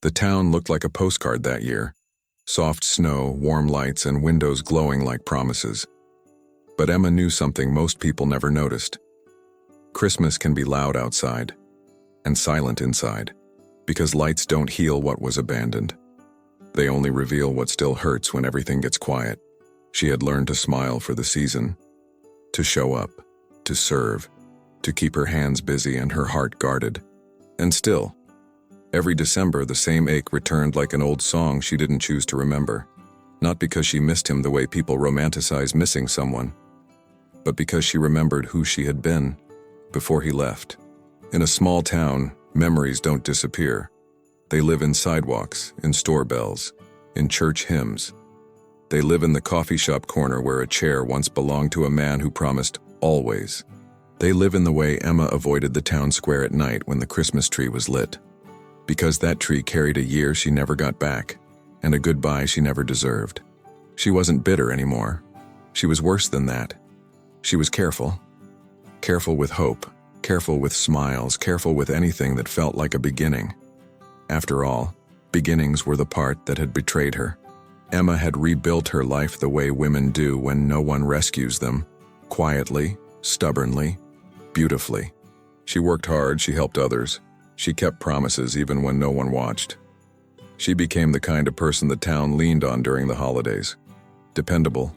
The town looked like a postcard that year. Soft snow, warm lights, and windows glowing like promises. But Emma knew something most people never noticed. Christmas can be loud outside and silent inside, because lights don't heal what was abandoned. They only reveal what still hurts when everything gets quiet. She had learned to smile for the season, to show up, to serve, to keep her hands busy and her heart guarded. And still, every December the same ache returned like an old song she didn't choose to remember. Not because she missed him the way people romanticize missing someone, but because she remembered who she had been before he left. In a small town, memories don't disappear. They live in sidewalks, in store bells, in church hymns. They live in the coffee shop corner where a chair once belonged to a man who promised always. They live in the way Emma avoided the town square at night when the Christmas tree was lit. Because that tree carried a year she never got back, and a goodbye she never deserved. She wasn't bitter anymore. She was worse than that. She was careful. Careful with hope, careful with smiles, careful with anything that felt like a beginning. After all, beginnings were the part that had betrayed her. Emma had rebuilt her life the way women do when no one rescues them, quietly, stubbornly, beautifully. She worked hard, she helped others. She kept promises even when no one watched. She became the kind of person the town leaned on during the holidays. Dependable,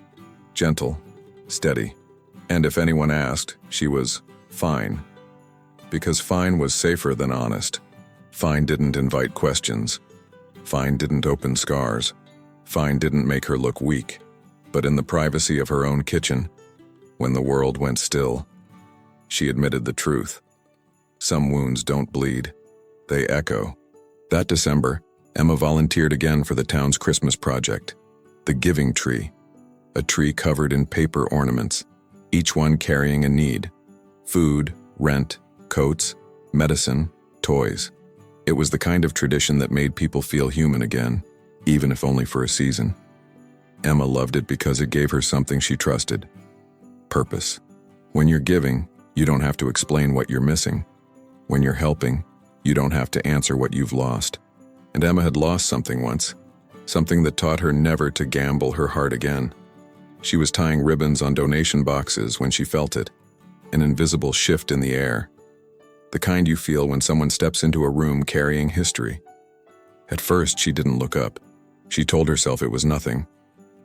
gentle, steady. And if anyone asked, she was fine. Because fine was safer than honest. Fine didn't invite questions. Fine didn't open scars. Fine didn't make her look weak. But in the privacy of her own kitchen, when the world went still, she admitted the truth. Some wounds don't bleed. They echo. That December, Emma volunteered again for the town's Christmas project, the Giving Tree, a tree covered in paper ornaments, each one carrying a need: food, rent, coats, medicine, toys. It was the kind of tradition that made people feel human again, even if only for a season. Emma loved it because it gave her something she trusted: purpose. When you're giving, you don't have to explain what you're missing. When you're helping, you don't have to answer what you've lost. And Emma had lost something once, something that taught her never to gamble her heart again. She was tying ribbons on donation boxes when she felt it, an invisible shift in the air, the kind you feel when someone steps into a room carrying history. At first, she didn't look up. She told herself it was nothing.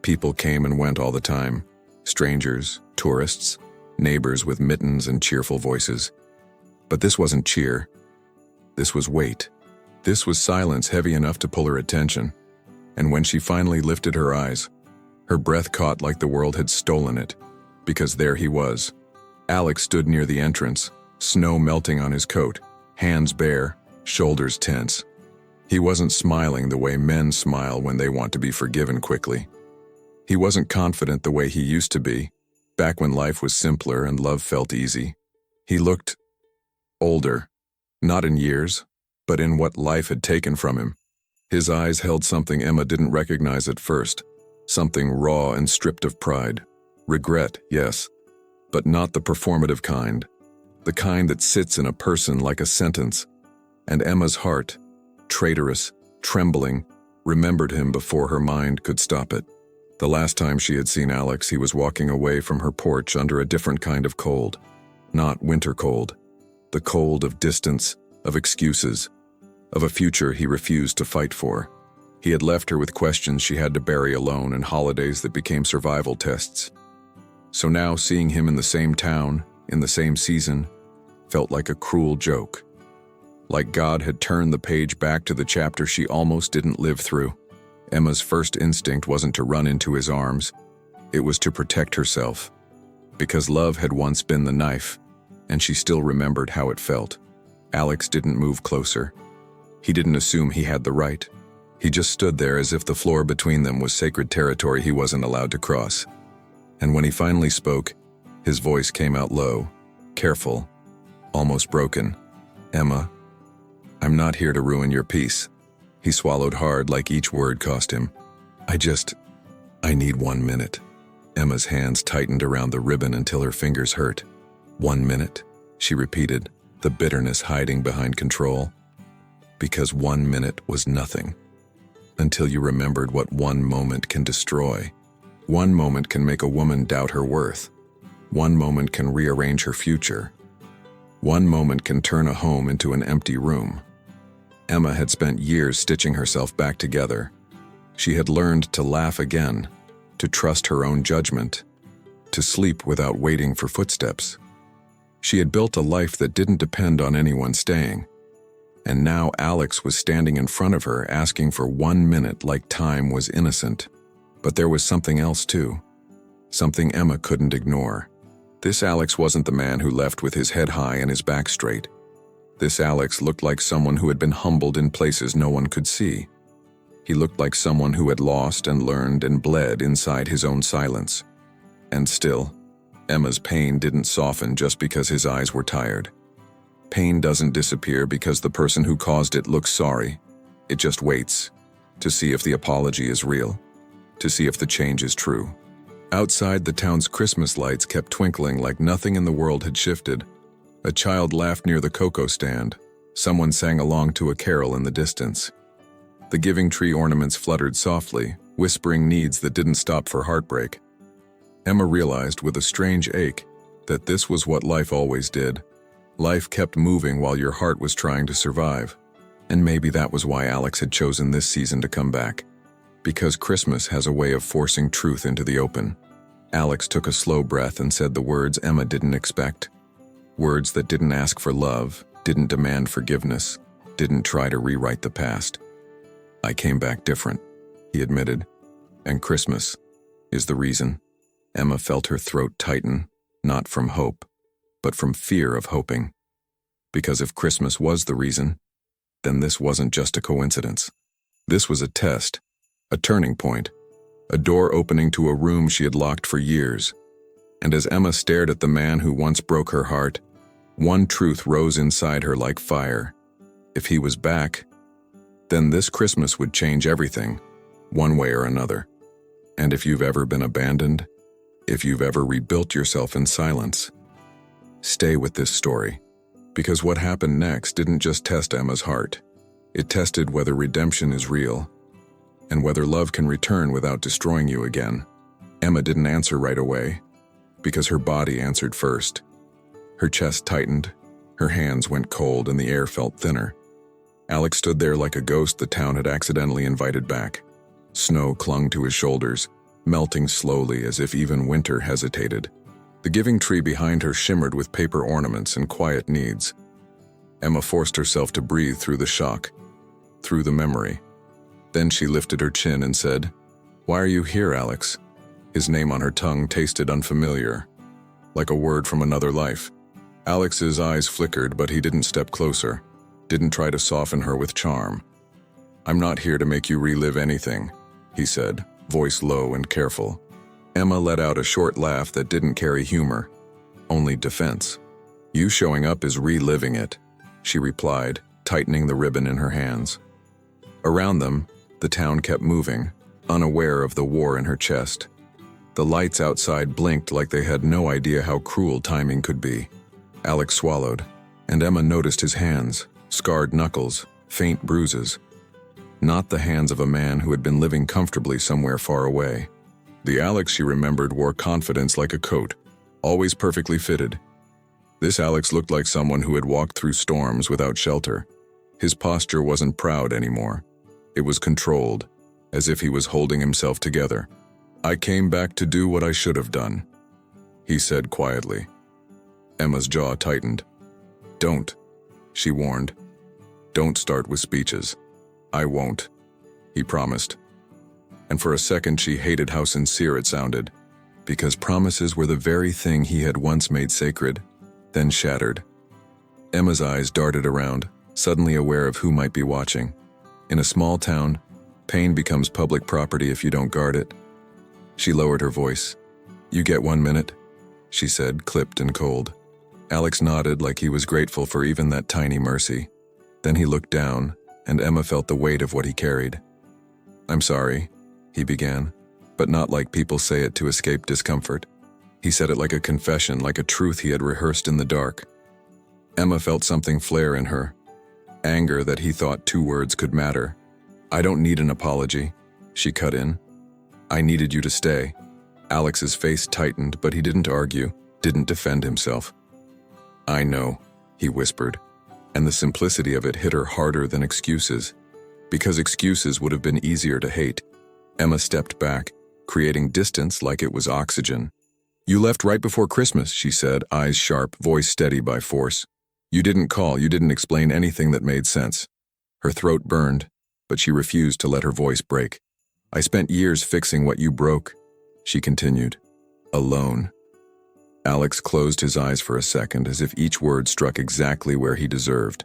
People came and went all the time, strangers, tourists, neighbors with mittens and cheerful voices. But this wasn't cheer. This was weight. This was silence heavy enough to pull her attention. And when she finally lifted her eyes, her breath caught like the world had stolen it, because there he was. Alex stood near the entrance, snow melting on his coat, hands bare, shoulders tense. He wasn't smiling the way men smile when they want to be forgiven quickly. He wasn't confident the way he used to be, back when life was simpler and love felt easy. He looked older, not in years, but in what life had taken from him. His eyes held something Emma didn't recognize at first, something raw and stripped of pride. Regret, yes, but not the performative kind, the kind that sits in a person like a sentence. And Emma's heart, traitorous, trembling, remembered him before her mind could stop it. The last time she had seen Alex, he was walking away from her porch under a different kind of cold. Not winter cold. The cold of distance, of excuses, of a future he refused to fight for. He had left her with questions she had to bury alone and holidays that became survival tests. So now seeing him in the same town, in the same season, felt like a cruel joke. Like God had turned the page back to the chapter she almost didn't live through. Emma's first instinct wasn't to run into his arms. It was to protect herself. Because love had once been the knife, and she still remembered how it felt. Alex didn't move closer. He didn't assume he had the right. He just stood there as if the floor between them was sacred territory he wasn't allowed to cross. And when he finally spoke, his voice came out low, careful, almost broken. "Emma, I'm not here to ruin your peace." He swallowed hard like each word cost him. I need 1 minute." Emma's hands tightened around the ribbon until her fingers hurt. 1 minute, she repeated, the bitterness hiding behind control. because 1 minute was nothing. Until you remembered what one moment can destroy. One moment can make a woman doubt her worth. One moment can rearrange her future. One moment can turn a home into an empty room. Emma had spent years stitching herself back together. She had learned to laugh again, to trust her own judgment, to sleep without waiting for footsteps. She had built a life that didn't depend on anyone staying. And now Alex was standing in front of her asking for 1 minute like time was innocent. But there was something else too. Something Emma couldn't ignore. This Alex wasn't the man who left with his head high and his back straight. This Alex looked like someone who had been humbled in places no one could see. He looked like someone who had lost and learned and bled inside his own silence. And still, Emma's pain didn't soften just because his eyes were tired. Pain doesn't disappear because the person who caused it looks sorry. It just waits to see if the apology is real, to see if the change is true. Outside, the town's Christmas lights kept twinkling like nothing in the world had shifted. A child laughed near the cocoa stand. Someone sang along to a carol in the distance. The giving tree ornaments fluttered softly, whispering needs that didn't stop for heartbreak. Emma realized with a strange ache that this was what life always did. Life kept moving while your heart was trying to survive. And maybe that was why Alex had chosen this season to come back. Because Christmas has a way of forcing truth into the open. Alex took a slow breath and said the words Emma didn't expect. Words that didn't ask for love, didn't demand forgiveness, didn't try to rewrite the past. I came back different, he admitted. And Christmas is the reason. Emma felt her throat tighten, not from hope, but from fear of hoping. Because if Christmas was the reason, then this wasn't just a coincidence. This was a test, a turning point, a door opening to a room she had locked for years. And as Emma stared at the man who once broke her heart, one truth rose inside her like fire. If he was back, then this Christmas would change everything, one way or another. And if you've ever been abandoned, if you've ever rebuilt yourself in silence, stay with this story. Because what happened next didn't just test Emma's heart. It tested whether redemption is real, and whether love can return without destroying you again. Emma didn't answer right away, because her body answered first. Her chest tightened, her hands went cold, and the air felt thinner. Alex stood there like a ghost the town had accidentally invited back. Snow clung to his shoulders, melting slowly as if even winter hesitated. The giving tree behind her shimmered with paper ornaments and quiet needs. Emma forced herself to breathe through the shock, through the memory. Then she lifted her chin and said, "Why are you here, Alex?" His name on her tongue tasted unfamiliar, like a word from another life. Alex's eyes flickered, but he didn't step closer, didn't try to soften her with charm. "I'm not here to make you relive anything," he said, voice low and careful. Emma let out a short laugh that didn't carry humor, only defense. "You showing up is reliving it," she replied, tightening the ribbon in her hands. Around them, the town kept moving, unaware of the war in her chest. The lights outside blinked like they had no idea how cruel timing could be. Alex swallowed, and Emma noticed his hands, scarred knuckles, faint bruises. Not the hands of a man who had been living comfortably somewhere far away. The Alex she remembered wore confidence like a coat, always perfectly fitted. This Alex looked like someone who had walked through storms without shelter. His posture wasn't proud anymore. It was controlled, as if he was holding himself together. "I came back to do what I should have done," he said quietly. Emma's jaw tightened. "Don't," she warned. "Don't start with speeches." "I won't," he promised. And for a second she hated how sincere it sounded, because promises were the very thing he had once made sacred, then shattered. Emma's eyes darted around, suddenly aware of who might be watching. In a small town, pain becomes public property if you don't guard it. She lowered her voice. "You get 1 minute," she said, clipped and cold. Alex nodded like he was grateful for even that tiny mercy. Then he looked down, and Emma felt the weight of what he carried. "I'm sorry," he began, but not like people say it to escape discomfort. He said it like a confession, like a truth he had rehearsed in the dark. Emma felt something flare in her. Anger that he thought 2 words could matter. "I don't need an apology," she cut in. "I needed you to stay." Alex's face tightened, but he didn't argue, didn't defend himself. "I know," he whispered, and the simplicity of it hit her harder than excuses, because excuses would have been easier to hate. Emma stepped back, creating distance like it was oxygen. "You left right before Christmas," she said, eyes sharp, voice steady by force. "You didn't call, you didn't explain anything that made sense." Her throat burned, but she refused to let her voice break. "I spent years fixing what you broke," she continued. "Alone." Alex closed his eyes for a second, as if each word struck exactly where he deserved.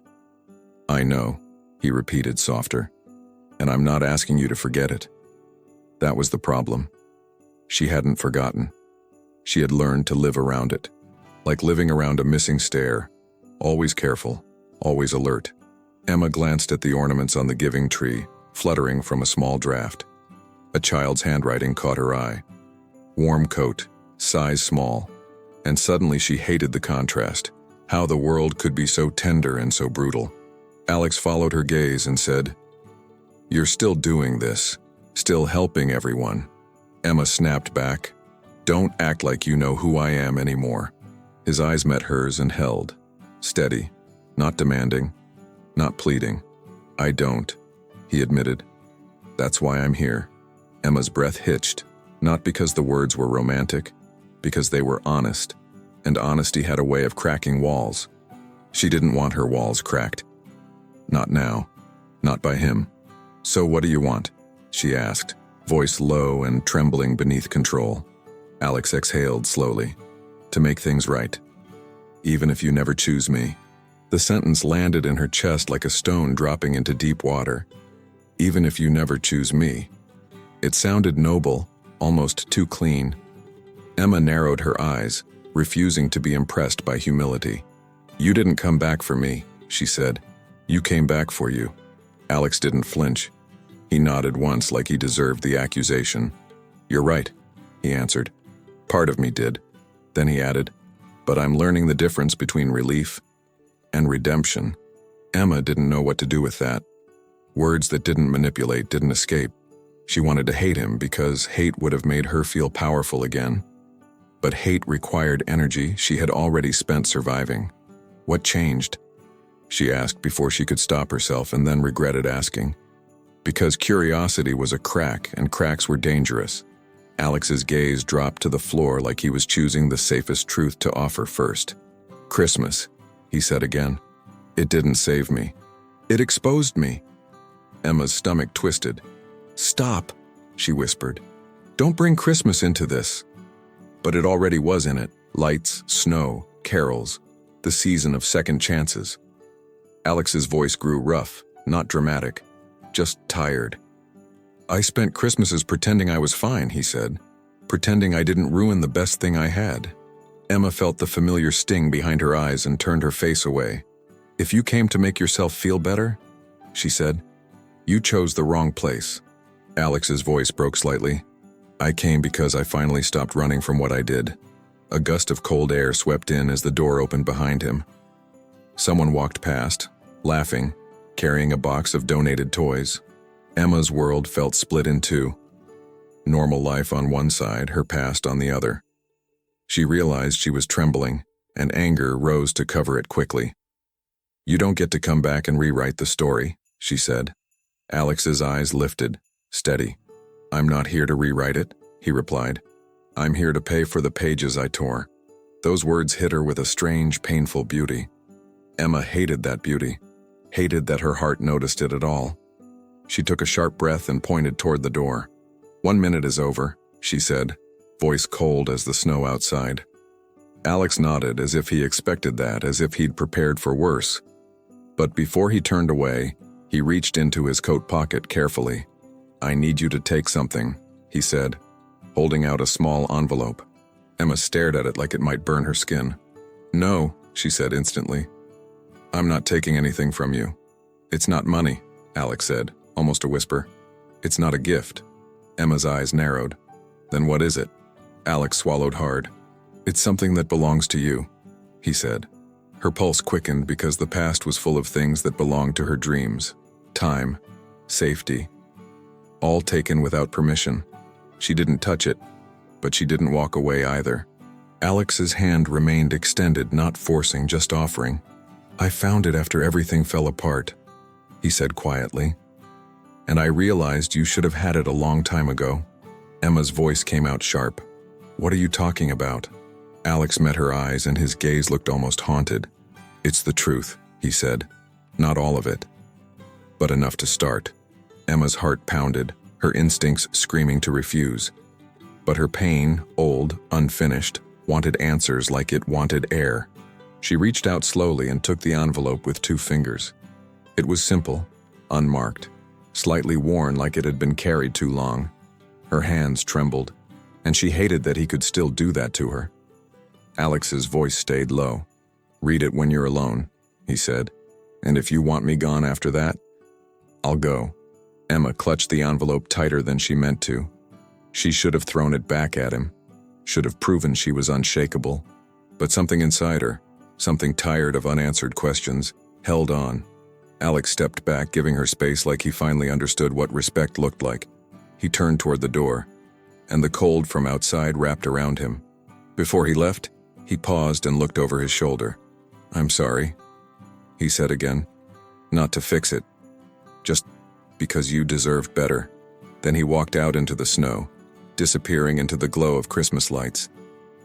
"I know," he repeated softer, "and I'm not asking you to forget it." That was the problem. She hadn't forgotten. She had learned to live around it, like living around a missing stair, always careful, always alert. Emma glanced at the ornaments on the giving tree, fluttering from a small draft. A child's handwriting caught her eye. Warm coat, size small, and suddenly she hated the contrast. How the world could be so tender and so brutal. Alex followed her gaze and said, "You're still doing this, still helping everyone." Emma snapped back, "Don't act like you know who I am anymore." His eyes met hers and held, steady, not demanding, not pleading. "I don't," he admitted. "That's why I'm here." Emma's breath hitched, not because the words were romantic, because they were honest, and honesty had a way of cracking walls. She didn't want her walls cracked. Not now, not by him. "So what do you want?" she asked, voice low and trembling beneath control. Alex exhaled slowly. "To make things right. Even if you never choose me." The sentence landed in her chest like a stone dropping into deep water. "Even if you never choose me." It sounded noble, almost too clean. Emma narrowed her eyes, refusing to be impressed by humility. "You didn't come back for me," she said. "You came back for you." Alex didn't flinch. He nodded once like he deserved the accusation. "You're right," he answered. "Part of me did." Then he added, "But I'm learning the difference between relief and redemption." Emma didn't know what to do with that. Words that didn't manipulate, didn't escape. She wanted to hate him because hate would have made her feel powerful again. But hate required energy she had already spent surviving. What changed? She asked before she could stop herself, and then regretted asking. Because curiosity was a crack, and cracks were dangerous. Alex's gaze dropped to the floor like he was choosing the safest truth to offer first. "Christmas," he said again. "It didn't save me. It exposed me." Emma's stomach twisted. "Stop," she whispered. "Don't bring Christmas into this." But it already was in it. Lights, snow, carols, the season of second chances. Alex's voice grew rough, not dramatic, just tired. "I spent Christmases pretending I was fine," he said. "Pretending I didn't ruin the best thing I had." Emma felt the familiar sting behind her eyes and turned her face away. "If you came to make yourself feel better," she said, "you chose the wrong place." Alex's voice broke slightly. "I came because I finally stopped running from what I did." A gust of cold air swept in as the door opened behind him. Someone walked past, laughing, carrying a box of donated toys. Emma's world felt split in two. Normal life on one side, her past on the other. She realized she was trembling, and anger rose to cover it quickly. "You don't get to come back and rewrite the story," she said. Alex's eyes lifted, steady. "I'm not here to rewrite it," he replied. "I'm here to pay for the pages I tore." Those words hit her with a strange, painful beauty. Emma hated that beauty, hated that her heart noticed it at all. She took a sharp breath and pointed toward the door. "1 minute is over," she said, voice cold as the snow outside. Alex nodded as if he expected that, as if he'd prepared for worse. But before he turned away, he reached into his coat pocket carefully. "I need you to take something," he said, holding out a small envelope. Emma stared at it like it might burn her skin. "No," she said instantly. "I'm not taking anything from you." "It's not money," Alex said, almost a whisper. "It's not a gift." Emma's eyes narrowed. "Then what is it?" Alex swallowed hard. "It's something that belongs to you," he said. Her pulse quickened because the past was full of things that belonged to her dreams. Time, safety, all taken without permission. She didn't touch it, but she didn't walk away either. Alex's hand remained extended, not forcing, just offering. "I found it after everything fell apart," he said quietly. "And I realized you should have had it a long time ago." Emma's voice came out sharp. "What are you talking about?" Alex met her eyes and his gaze looked almost haunted. "It's the truth," he said. "Not all of it, but enough to start." Emma's heart pounded, her instincts screaming to refuse. But her pain, old, unfinished, wanted answers like it wanted air. She reached out slowly and took the envelope with 2 fingers. It was simple, unmarked, slightly worn like it had been carried too long. Her hands trembled, and she hated that he could still do that to her. Alex's voice stayed low. "Read it when you're alone," he said. "And if you want me gone after that, I'll go." Emma clutched the envelope tighter than she meant to. She should have thrown it back at him, should have proven she was unshakable. But something inside her, something tired of unanswered questions, held on. Alex stepped back, giving her space like he finally understood what respect looked like. He turned toward the door, and the cold from outside wrapped around him. Before he left, he paused and looked over his shoulder. "I'm sorry," he said again. "Not to fix it, just because you deserved better." Then he walked out into the snow, disappearing into the glow of Christmas lights.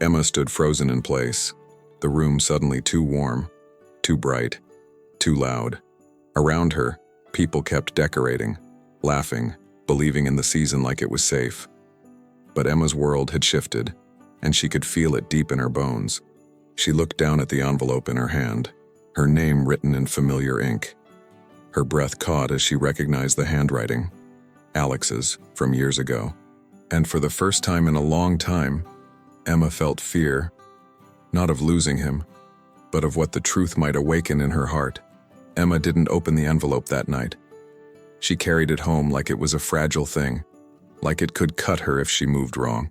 Emma stood frozen in place, the room suddenly too warm, too bright, too loud. Around her, people kept decorating, laughing, believing in the season like it was safe. But Emma's world had shifted, and she could feel it deep in her bones. She looked down at the envelope in her hand, her name written in familiar ink. Her breath caught as she recognized the handwriting, Alex's, from years ago. And for the first time in a long time, Emma felt fear, not of losing him, but of what the truth might awaken in her heart. Emma didn't open the envelope that night. She carried it home like it was a fragile thing, like it could cut her if she moved wrong.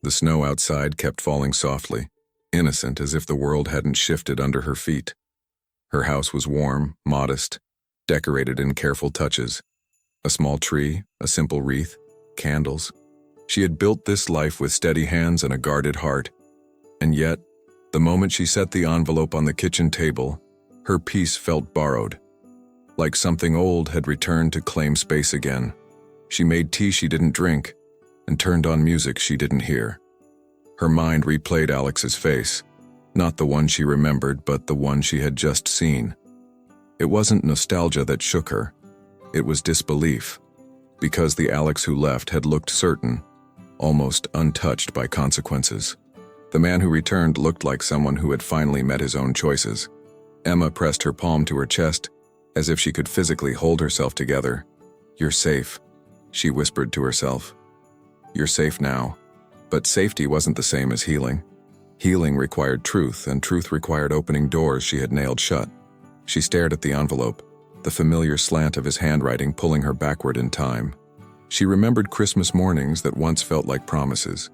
The snow outside kept falling softly, innocent as if the world hadn't shifted under her feet. Her house was warm, modest, decorated in careful touches. A small tree, a simple wreath, candles. She had built this life with steady hands and a guarded heart. And yet, the moment she set the envelope on the kitchen table, her peace felt borrowed. Like something old had returned to claim space again. She made tea she didn't drink, and turned on music she didn't hear. Her mind replayed Alex's face, not the one she remembered, but the one she had just seen. It wasn't nostalgia that shook her. It was disbelief, because the Alex who left had looked certain, almost untouched by consequences. The man who returned looked like someone who had finally met his own choices. Emma pressed her palm to her chest, as if she could physically hold herself together. "You're safe," she whispered to herself. "You're safe now." But safety wasn't the same as healing. Healing required truth, and truth required opening doors she had nailed shut. She stared at the envelope, the familiar slant of his handwriting pulling her backward in time. She remembered Christmas mornings that once felt like promises.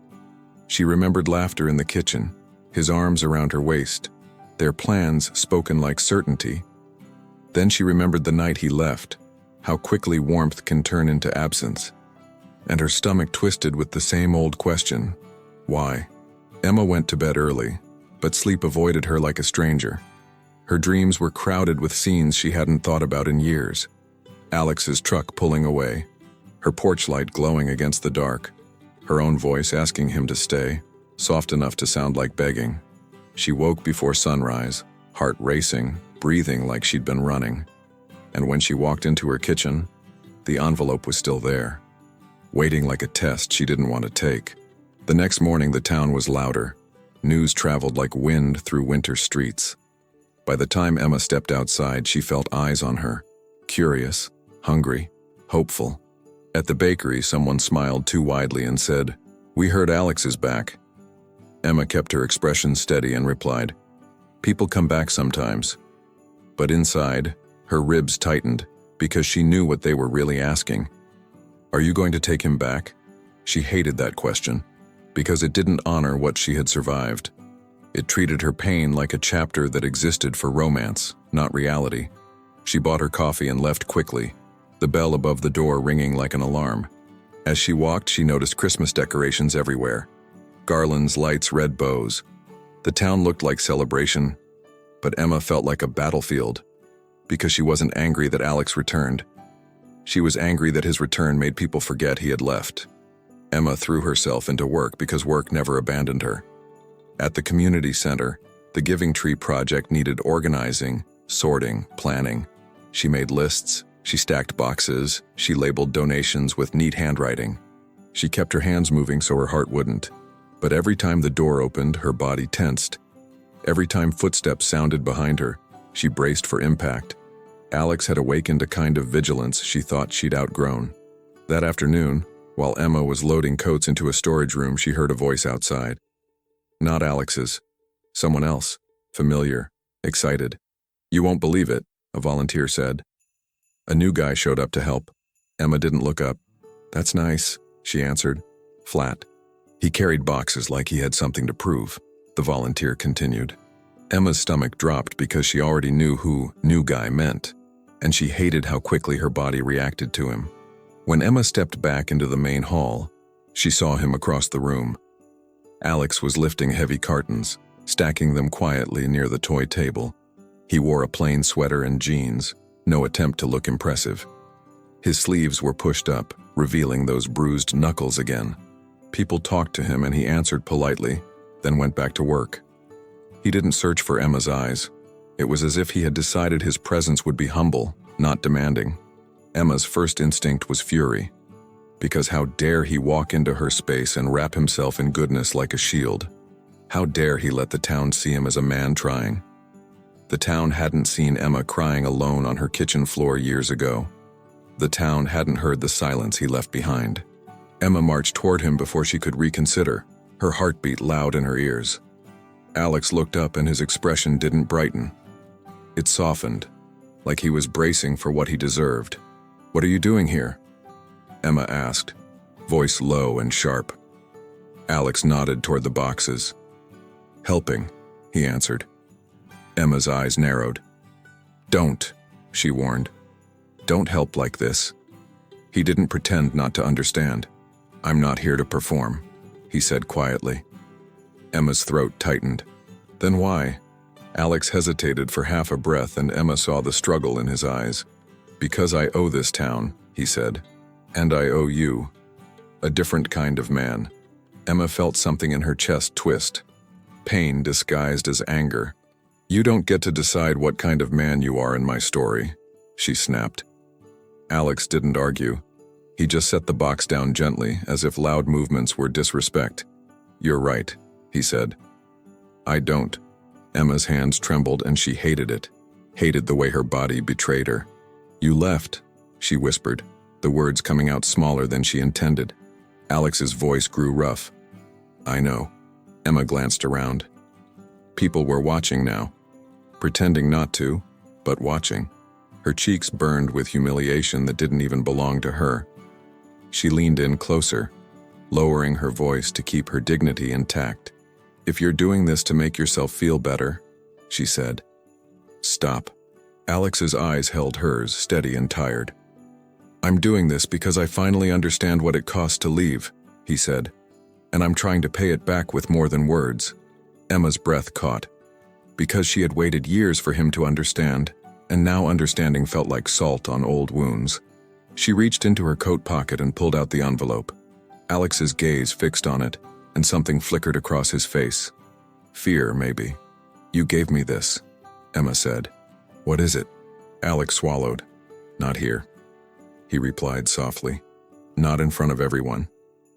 She remembered laughter in the kitchen, his arms around her waist, their plans spoken like certainty. Then she remembered the night he left, how quickly warmth can turn into absence. And her stomach twisted with the same old question, why? Emma went to bed early, but sleep avoided her like a stranger. Her dreams were crowded with scenes she hadn't thought about in years. Alex's truck pulling away, her porch light glowing against the dark, her own voice asking him to stay, soft enough to sound like begging. She woke before sunrise, heart racing, breathing like she'd been running. And when she walked into her kitchen, the envelope was still there, waiting like a test she didn't want to take. The next morning the town was louder. News traveled like wind through winter streets. By the time Emma stepped outside, she felt eyes on her, curious, hungry, hopeful. At the bakery, someone smiled too widely and said, "We heard Alex is back." Emma kept her expression steady and replied, "People come back sometimes." But inside, her ribs tightened because she knew what they were really asking. "Are you going to take him back?" She hated that question because it didn't honor what she had survived. It treated her pain like a chapter that existed for romance, not reality. She bought her coffee and left quickly, the bell above the door ringing like an alarm. As she walked, she noticed Christmas decorations everywhere. Garlands, lights, red bows. The town looked like celebration, but Emma felt like a battlefield, because she wasn't angry that Alex returned. She was angry that his return made people forget he had left. Emma threw herself into work because work never abandoned her. At the community center, the Giving Tree project needed organizing, sorting, planning. She made lists, she stacked boxes, she labeled donations with neat handwriting. She kept her hands moving so her heart wouldn't. But every time the door opened, her body tensed. Every time footsteps sounded behind her, she braced for impact. Alex had awakened a kind of vigilance she thought she'd outgrown. That afternoon, while Emma was loading coats into a storage room, she heard a voice outside. Not Alex's. Someone else. Familiar. Excited. "You won't believe it," a volunteer said. A new guy showed up to help. Emma didn't look up. "That's nice," she answered, flat. "He carried boxes like he had something to prove," the volunteer continued. Emma's stomach dropped because she already knew who new guy meant, and she hated how quickly her body reacted to him. When Emma stepped back into the main hall, she saw him across the room. Alex was lifting heavy cartons, stacking them quietly near the toy table. He wore a plain sweater and jeans, no attempt to look impressive. His sleeves were pushed up, revealing those bruised knuckles again. People talked to him and he answered politely, then went back to work. He didn't search for Emma's eyes. It was as if he had decided his presence would be humble, not demanding. Emma's first instinct was fury, because how dare he walk into her space and wrap himself in goodness like a shield? How dare he let the town see him as a man trying? The town hadn't seen Emma crying alone on her kitchen floor years ago. The town hadn't heard the silence he left behind. Emma marched toward him before she could reconsider, her heartbeat loud in her ears. Alex looked up and his expression didn't brighten. It softened, like he was bracing for what he deserved. "What are you doing here?" Emma asked, voice low and sharp. Alex nodded toward the boxes. "Helping," he answered. Emma's eyes narrowed. "Don't," she warned. "Don't help like this." He didn't pretend not to understand. "I'm not here to perform," he said quietly. Emma's throat tightened. "Then why?" Alex hesitated for half a breath and Emma saw the struggle in his eyes. "Because I owe this town," he said. "And I owe you." A different kind of man. Emma felt something in her chest twist. Pain disguised as anger. "You don't get to decide what kind of man you are in my story," she snapped. Alex didn't argue. He just set the box down gently, as if loud movements were disrespect. "You're right," he said. "I don't." Emma's hands trembled and she hated it. Hated the way her body betrayed her. "You left," she whispered, the words coming out smaller than she intended. Alex's voice grew rough. "I know." Emma glanced around. People were watching now. Pretending not to, but watching. Her cheeks burned with humiliation that didn't even belong to her. She leaned in closer, lowering her voice to keep her dignity intact. "If you're doing this to make yourself feel better," she said. "Stop." Alex's eyes held hers, steady and tired. "I'm doing this because I finally understand what it costs to leave," he said. "And I'm trying to pay it back with more than words." Emma's breath caught. Because she had waited years for him to understand, and now understanding felt like salt on old wounds. She reached into her coat pocket and pulled out the envelope. Alex's gaze fixed on it, and something flickered across his face. Fear, maybe. "You gave me this," Emma said. "What is it?" Alex swallowed. "Not here," he replied softly. "Not in front of everyone."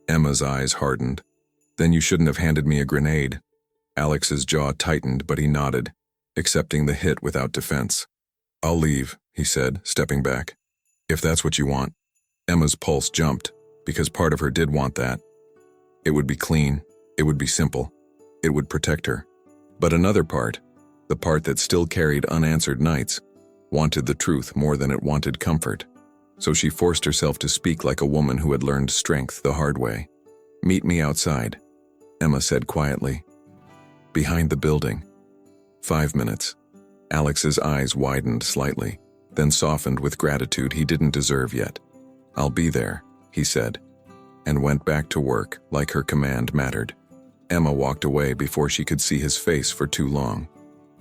Emma's eyes hardened. "Then you shouldn't have handed me a grenade." Alex's jaw tightened, but he nodded, accepting the hit without defense. "I'll leave," he said, stepping back. "If that's what you want." Emma's pulse jumped, because part of her did want that. It would be clean, it would be simple, it would protect her. But another part, the part that still carried unanswered nights, wanted the truth more than it wanted comfort. So she forced herself to speak like a woman who had learned strength the hard way. "Meet me outside," Emma said quietly. Behind the building. 5 minutes. Alex's eyes widened slightly, then softened with gratitude he didn't deserve yet. "I'll be there," he said, and went back to work like her command mattered. Emma walked away before she could see his face for too long.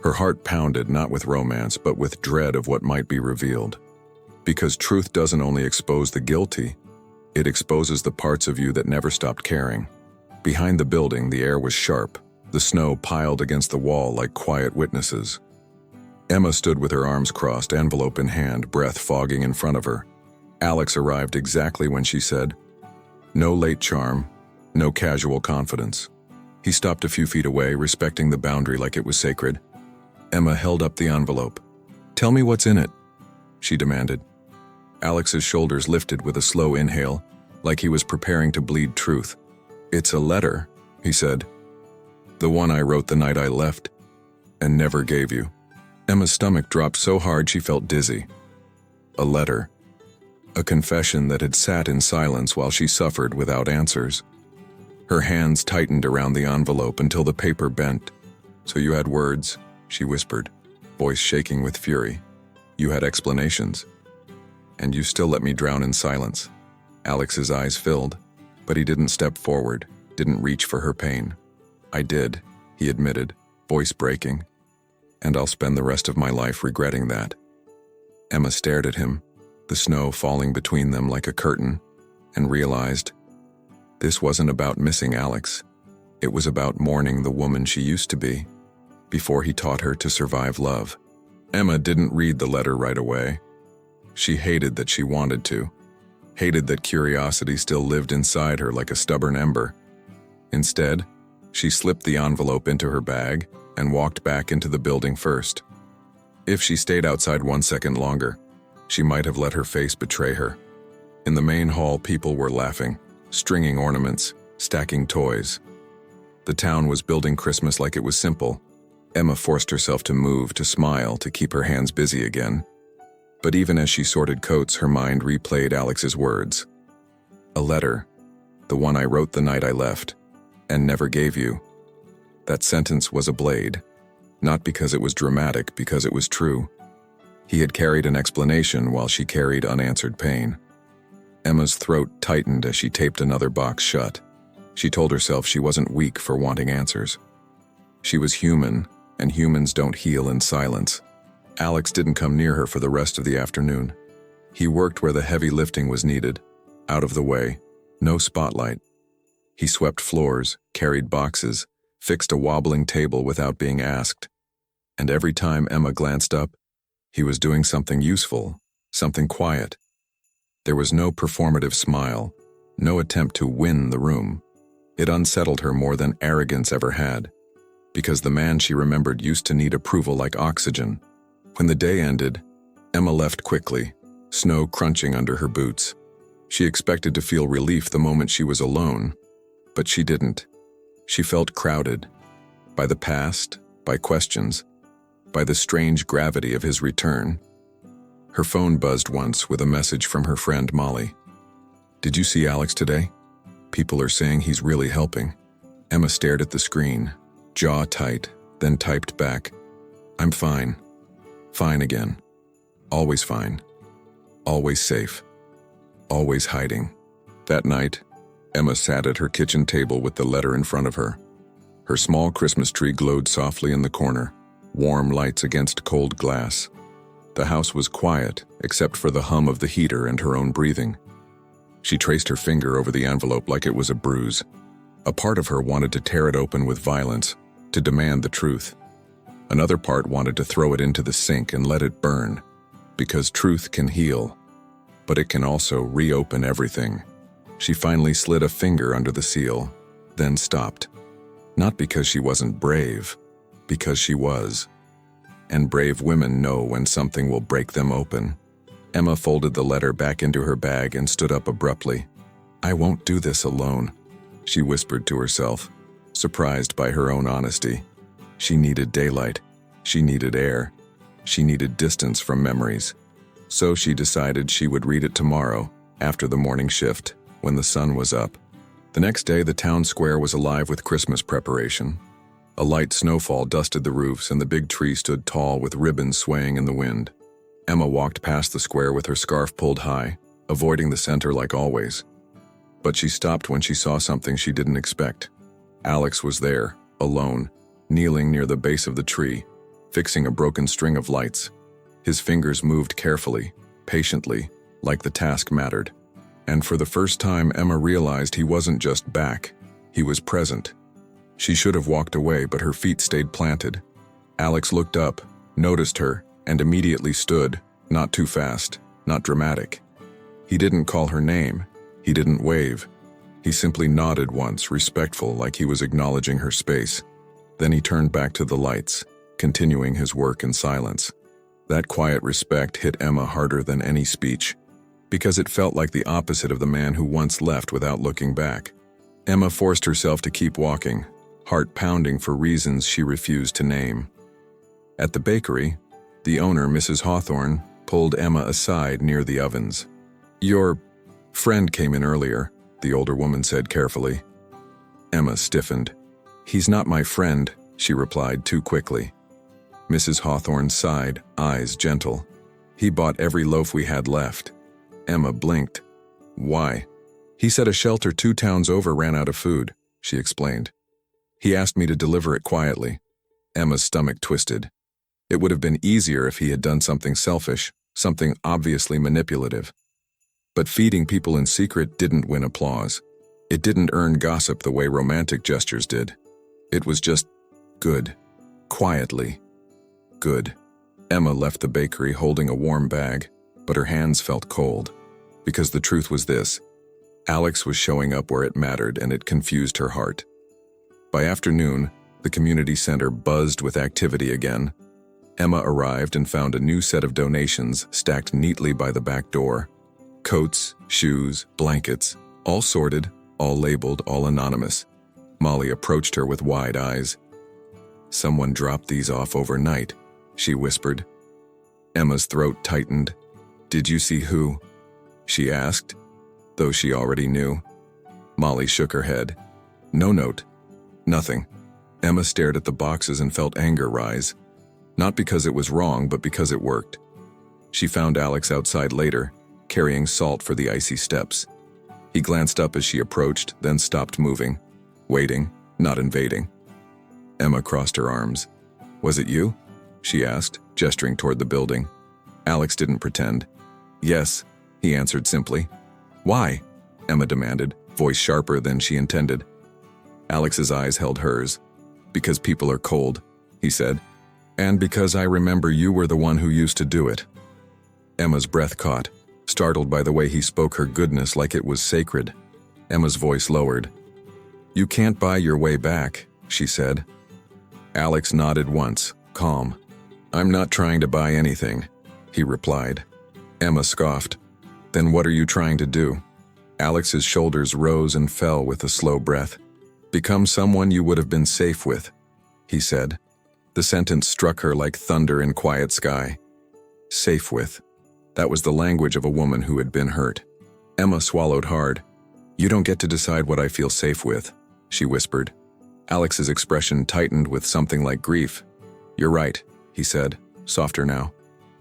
Her heart pounded not with romance but with dread of what might be revealed. Because truth doesn't only expose the guilty, it exposes the parts of you that never stopped caring. Behind the building, the air was sharp, the snow piled against the wall like quiet witnesses. Emma stood with her arms crossed, envelope in hand, breath fogging in front of her. Alex arrived exactly when she said. No late charm, no casual confidence. He stopped a few feet away, respecting the boundary like it was sacred. Emma held up the envelope. "Tell me what's in it," she demanded. Alex's shoulders lifted with a slow inhale, like he was preparing to bleed truth. "It's a letter," he said. "The one I wrote the night I left, and never gave you." Emma's stomach dropped so hard she felt dizzy. A letter. A confession that had sat in silence while she suffered without answers. Her hands tightened around the envelope until the paper bent. "So you had words," she whispered, voice shaking with fury. "You had explanations. And you still let me drown in silence." Alex's eyes filled, but he didn't step forward, didn't reach for her pain. "I did," he admitted, voice breaking. "And I'll spend the rest of my life regretting that." Emma stared at him, the snow falling between them like a curtain, and realized this wasn't about missing Alex. It was about mourning the woman she used to be, before he taught her to survive love. Emma didn't read the letter right away. She hated that she wanted to, hated that curiosity still lived inside her like a stubborn ember. Instead, she slipped the envelope into her bag and walked back into the building first. If she stayed outside 1 second longer, she might have let her face betray her. In the main hall, people were laughing, stringing ornaments, stacking toys. The town was building Christmas like it was simple. Emma forced herself to move, to smile, to keep her hands busy again. But even as she sorted coats, her mind replayed Alex's words. "A letter, the one I wrote the night I left, and never gave you." That sentence was a blade, not because it was dramatic, because it was true. He had carried an explanation while she carried unanswered pain. Emma's throat tightened as she taped another box shut. She told herself she wasn't weak for wanting answers. She was human, and humans don't heal in silence. Alex didn't come near her for the rest of the afternoon. He worked where the heavy lifting was needed, out of the way, no spotlight. He swept floors, carried boxes, fixed a wobbling table without being asked. And every time Emma glanced up, he was doing something useful, something quiet. There was no performative smile, no attempt to win the room. It unsettled her more than arrogance ever had, because the man she remembered used to need approval like oxygen. When the day ended, Emma left quickly, snow crunching under her boots. She expected to feel relief the moment she was alone, but she didn't. She felt crowded, by the past, by questions, by the strange gravity of his return. Her phone buzzed once with a message from her friend Molly. "Did you see Alex today? People are saying he's really helping." Emma stared at the screen, jaw tight, then typed back, "I'm fine. Fine again. Always fine. Always safe. Always hiding." That night, Emma sat at her kitchen table with the letter in front of her. Her small Christmas tree glowed softly in the corner, warm lights against cold glass. The house was quiet, except for the hum of the heater and her own breathing. She traced her finger over the envelope like it was a bruise. A part of her wanted to tear it open with violence, to demand the truth. Another part wanted to throw it into the sink and let it burn, because truth can heal, but it can also reopen everything. She finally slid a finger under the seal, then stopped. Not because she wasn't brave, because she was. And brave women know when something will break them open. Emma folded the letter back into her bag and stood up abruptly. "I won't do this alone," she whispered to herself, surprised by her own honesty. She needed daylight. She needed air. She needed distance from memories. So she decided she would read it tomorrow, after the morning shift, when the sun was up. The next day, the town square was alive with Christmas preparation. A light snowfall dusted the roofs and the big tree stood tall with ribbons swaying in the wind. Emma walked past the square with her scarf pulled high, avoiding the center like always. But she stopped when she saw something she didn't expect. Alex was there, alone, kneeling near the base of the tree, fixing a broken string of lights. His fingers moved carefully, patiently, like the task mattered. And for the first time, Emma realized he wasn't just back, he was present. She should have walked away, but her feet stayed planted. Alex looked up, noticed her, and immediately stood, not too fast, not dramatic. He didn't call her name, he didn't wave. He simply nodded once, respectful, like he was acknowledging her space. Then he turned back to the lights, continuing his work in silence. That quiet respect hit Emma harder than any speech, because it felt like the opposite of the man who once left without looking back. Emma forced herself to keep walking, heart pounding for reasons she refused to name. At the bakery, the owner, Mrs. Hawthorne, pulled Emma aside near the ovens. "Your friend came in earlier," the older woman said carefully. Emma stiffened. "He's not my friend," she replied too quickly. Mrs. Hawthorne sighed, eyes gentle. "He bought every loaf we had left." Emma blinked. "Why?" "He said a shelter 2 towns over ran out of food," she explained. "He asked me to deliver it quietly." Emma's stomach twisted. It would have been easier if he had done something selfish, something obviously manipulative. But feeding people in secret didn't win applause. It didn't earn gossip the way romantic gestures did. It was just good. Quietly. Good. Emma left the bakery holding a warm bag, but her hands felt cold. Because the truth was this: Alex was showing up where it mattered, and it confused her heart. By afternoon, the community center buzzed with activity again. Emma arrived and found a new set of donations stacked neatly by the back door. Coats, shoes, blankets, all sorted, all labeled, all anonymous. Molly approached her with wide eyes. "Someone dropped these off overnight," she whispered. Emma's throat tightened. "Did you see who?" she asked, though she already knew. Molly shook her head. "No note. Nothing." Emma stared at the boxes and felt anger rise. Not because it was wrong, but because it worked. She found Alex outside later, carrying salt for the icy steps. He glanced up as she approached, then stopped moving, waiting, not invading. Emma crossed her arms. "Was it you?" she asked, gesturing toward the building. Alex didn't pretend. "Yes," he answered simply. "Why?" Emma demanded, voice sharper than she intended. Alex's eyes held hers. "Because people are cold," he said. "And because I remember you were the one who used to do it." Emma's breath caught, startled by the way he spoke her goodness like it was sacred. Emma's voice lowered. "You can't buy your way back," she said. Alex nodded once, calm. "I'm not trying to buy anything," he replied. Emma scoffed. "Then what are you trying to do?" Alex's shoulders rose and fell with a slow breath. "Become someone you would have been safe with," he said. The sentence struck her like thunder in quiet sky. Safe with. That was the language of a woman who had been hurt. Emma swallowed hard. "You don't get to decide what I feel safe with," she whispered. Alex's expression tightened with something like grief. "You're right," he said, softer now.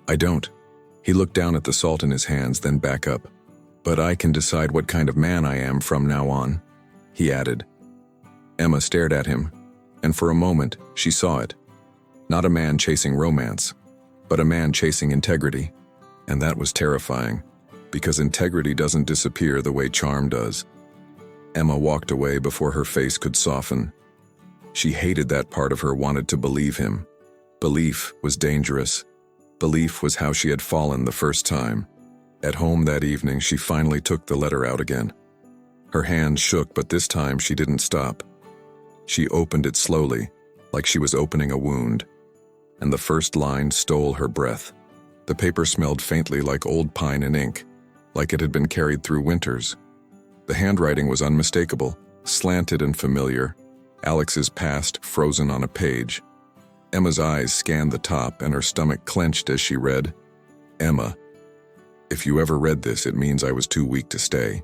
"I don't." He looked down at the salt in his hands, then back up. "But I can decide what kind of man I am from now on," he added. Emma stared at him, and for a moment, she saw it. Not a man chasing romance, but a man chasing integrity. And that was terrifying, because integrity doesn't disappear the way charm does. Emma walked away before her face could soften. She hated that part of her wanted to believe him. Belief was dangerous. Belief was how she had fallen the first time. At home that evening, she finally took the letter out again. Her hand shook, but this time she didn't stop. She opened it slowly, like she was opening a wound. And the first line stole her breath. The paper smelled faintly like old pine and ink, like it had been carried through winters. The handwriting was unmistakable, slanted and familiar, Alex's past frozen on a page. Emma's eyes scanned the top and her stomach clenched as she read, "Emma, if you ever read this, it means I was too weak to stay."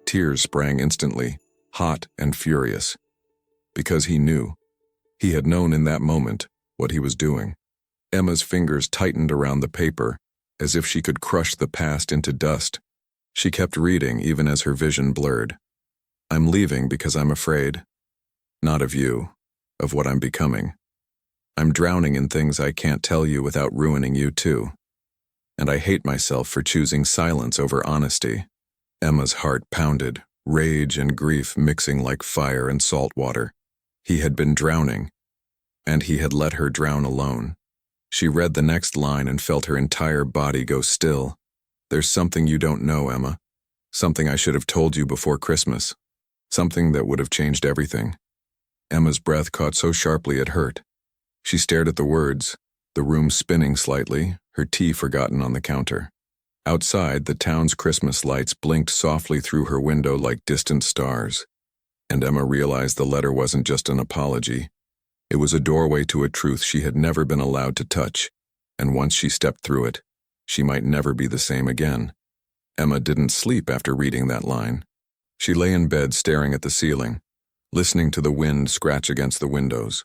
Tears sprang instantly, hot and furious. Because he knew. He had known in that moment what he was doing. Emma's fingers tightened around the paper, as if she could crush the past into dust. She kept reading even as her vision blurred. I'm leaving because I'm afraid. Not of you, of what I'm becoming. I'm drowning in things I can't tell you without ruining you too. And I hate myself for choosing silence over honesty. Emma's heart pounded, rage and grief mixing like fire and salt water. He had been drowning, and he had let her drown alone. She read the next line and felt her entire body go still. There's something you don't know, Emma. Something I should have told you before Christmas. Something that would have changed everything. Emma's breath caught so sharply it hurt. She stared at the words, the room spinning slightly, her tea forgotten on the counter. Outside, the town's Christmas lights blinked softly through her window like distant stars. And Emma realized the letter wasn't just an apology. It was a doorway to a truth she had never been allowed to touch, and once she stepped through it, she might never be the same again. Emma didn't sleep after reading that line. She lay in bed staring at the ceiling, listening to the wind scratch against the windows.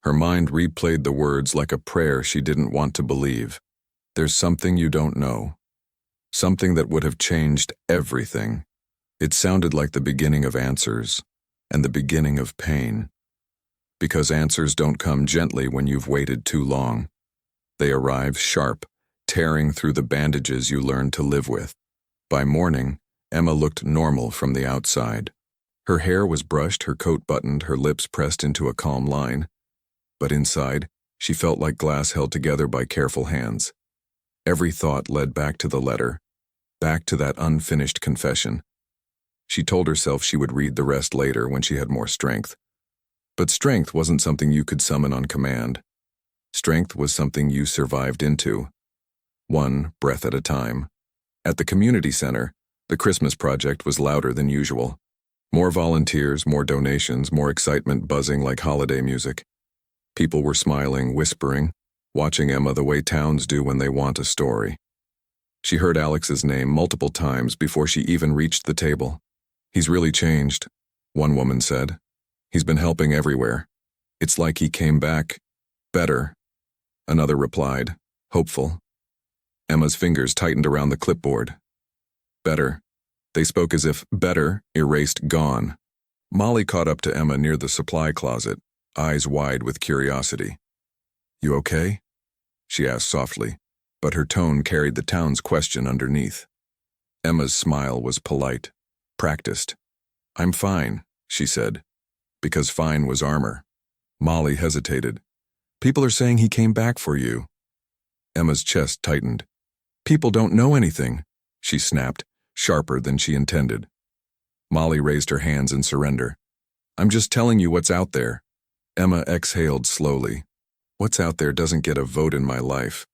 Her mind replayed the words like a prayer she didn't want to believe. There's something you don't know. Something that would have changed everything. It sounded like the beginning of answers, and the beginning of pain. Because answers don't come gently when you've waited too long. They arrive sharp, tearing through the bandages you learned to live with. By morning, Emma looked normal from the outside. Her hair was brushed, her coat buttoned, her lips pressed into a calm line. But inside, she felt like glass held together by careful hands. Every thought led back to the letter, back to that unfinished confession. She told herself she would read the rest later when she had more strength. But strength wasn't something you could summon on command. Strength was something you survived into, one breath at a time. At the community center, the Christmas project was louder than usual. More volunteers, more donations, more excitement buzzing like holiday music. People were smiling, whispering, watching Emma the way towns do when they want a story. She heard Alex's name multiple times before she even reached the table. He's really changed, one woman said. He's been helping everywhere. It's like he came back better, another replied, hopeful. Emma's fingers tightened around the clipboard. Better. They spoke as if better erased gone. Molly caught up to Emma near the supply closet, eyes wide with curiosity. You okay? She asked softly, but her tone carried the town's question underneath. Emma's smile was polite, practiced. I'm fine, she said, because fine was armor. Molly hesitated. People are saying he came back for you. Emma's chest tightened. People don't know anything, she snapped, sharper than she intended. Molly raised her hands in surrender. I'm just telling you what's out there. Emma exhaled slowly. What's out there doesn't get a vote in my life.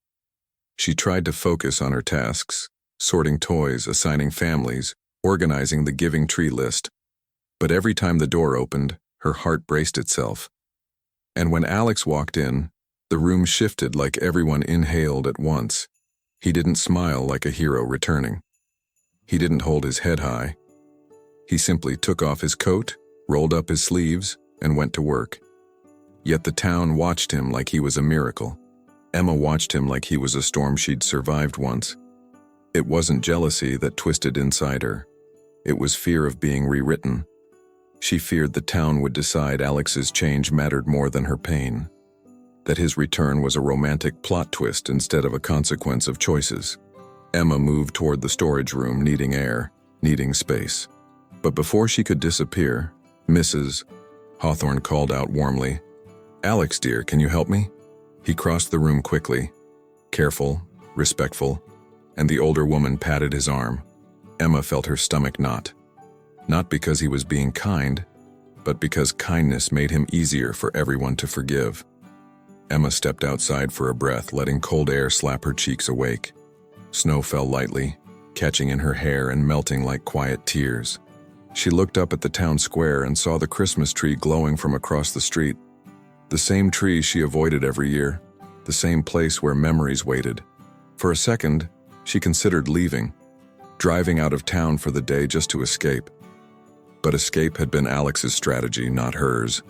She tried to focus on her tasks, sorting toys, assigning families, organizing the giving tree list. But every time the door opened, her heart braced itself. And when Alex walked in, the room shifted like everyone inhaled at once. He didn't smile like a hero returning. He didn't hold his head high. He simply took off his coat, rolled up his sleeves, and went to work. Yet the town watched him like he was a miracle. Emma watched him like he was a storm she'd survived once. It wasn't jealousy that twisted inside her. It was fear of being rewritten. She feared the town would decide Alex's change mattered more than her pain. That his return was a romantic plot twist instead of a consequence of choices. Emma moved toward the storage room, needing air, needing space. But before she could disappear, Mrs. Hawthorne called out warmly, Alex, dear, can you help me? He crossed the room quickly, careful, respectful, and the older woman patted his arm. Emma felt her stomach knot. Not because he was being kind, but because kindness made him easier for everyone to forgive. Emma stepped outside for a breath, letting cold air slap her cheeks awake. Snow fell lightly, catching in her hair and melting like quiet tears. She looked up at the town square and saw the Christmas tree glowing from across the street. The same tree she avoided every year, the same place where memories waited. For a second, she considered leaving, driving out of town for the day just to escape. But escape had been Alex's strategy, not hers.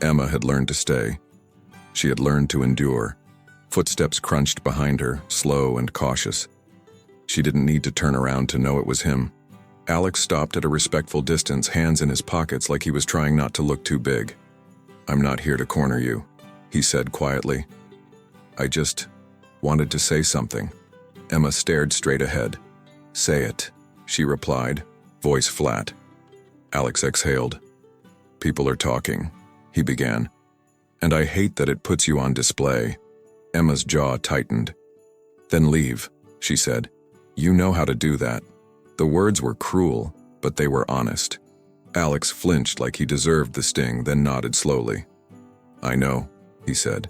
Emma had learned to stay. She had learned to endure. Footsteps crunched behind her, slow and cautious. She didn't need to turn around to know it was him. Alex stopped at a respectful distance, hands in his pockets like he was trying not to look too big. "I'm not here to corner you," he said quietly. "I just wanted to say something." Emma stared straight ahead. "Say it," she replied, voice flat. Alex exhaled. "People are talking," he began. "And I hate that it puts you on display." Emma's jaw tightened. "Then leave," she said. "You know how to do that." The words were cruel, but they were honest. Alex flinched like he deserved the sting, then nodded slowly. "I know," he said.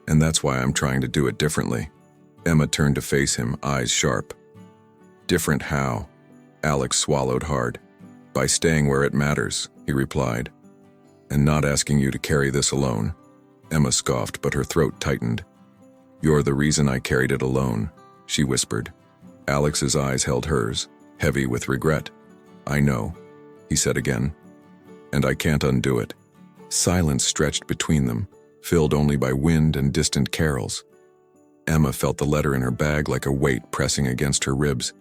"And that's why I'm trying to do it differently." Emma turned to face him, eyes sharp. "Different how?" Alex swallowed hard. "By staying where it matters," he replied. "And not asking you to carry this alone." Emma scoffed, but her throat tightened. "You're the reason I carried it alone," she whispered. Alex's eyes held hers, heavy with regret. "I know," he said again. "And I can't undo it." Silence stretched between them, filled only by wind and distant carols. Emma felt the letter in her bag like a weight pressing against her ribs.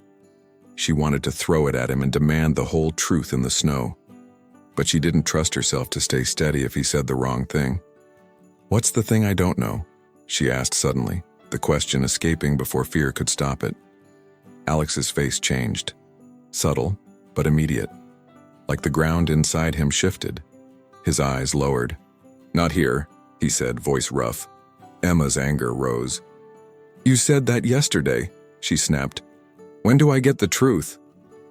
She wanted to throw it at him and demand the whole truth in the snow. But she didn't trust herself to stay steady if he said the wrong thing. "What's the thing I don't know?" she asked suddenly, the question escaping before fear could stop it. Alex's face changed. Subtle, but immediate. Like the ground inside him shifted. His eyes lowered. "Not here," he said, voice rough. Emma's anger rose. "You said that yesterday," she snapped. "When do I get the truth?"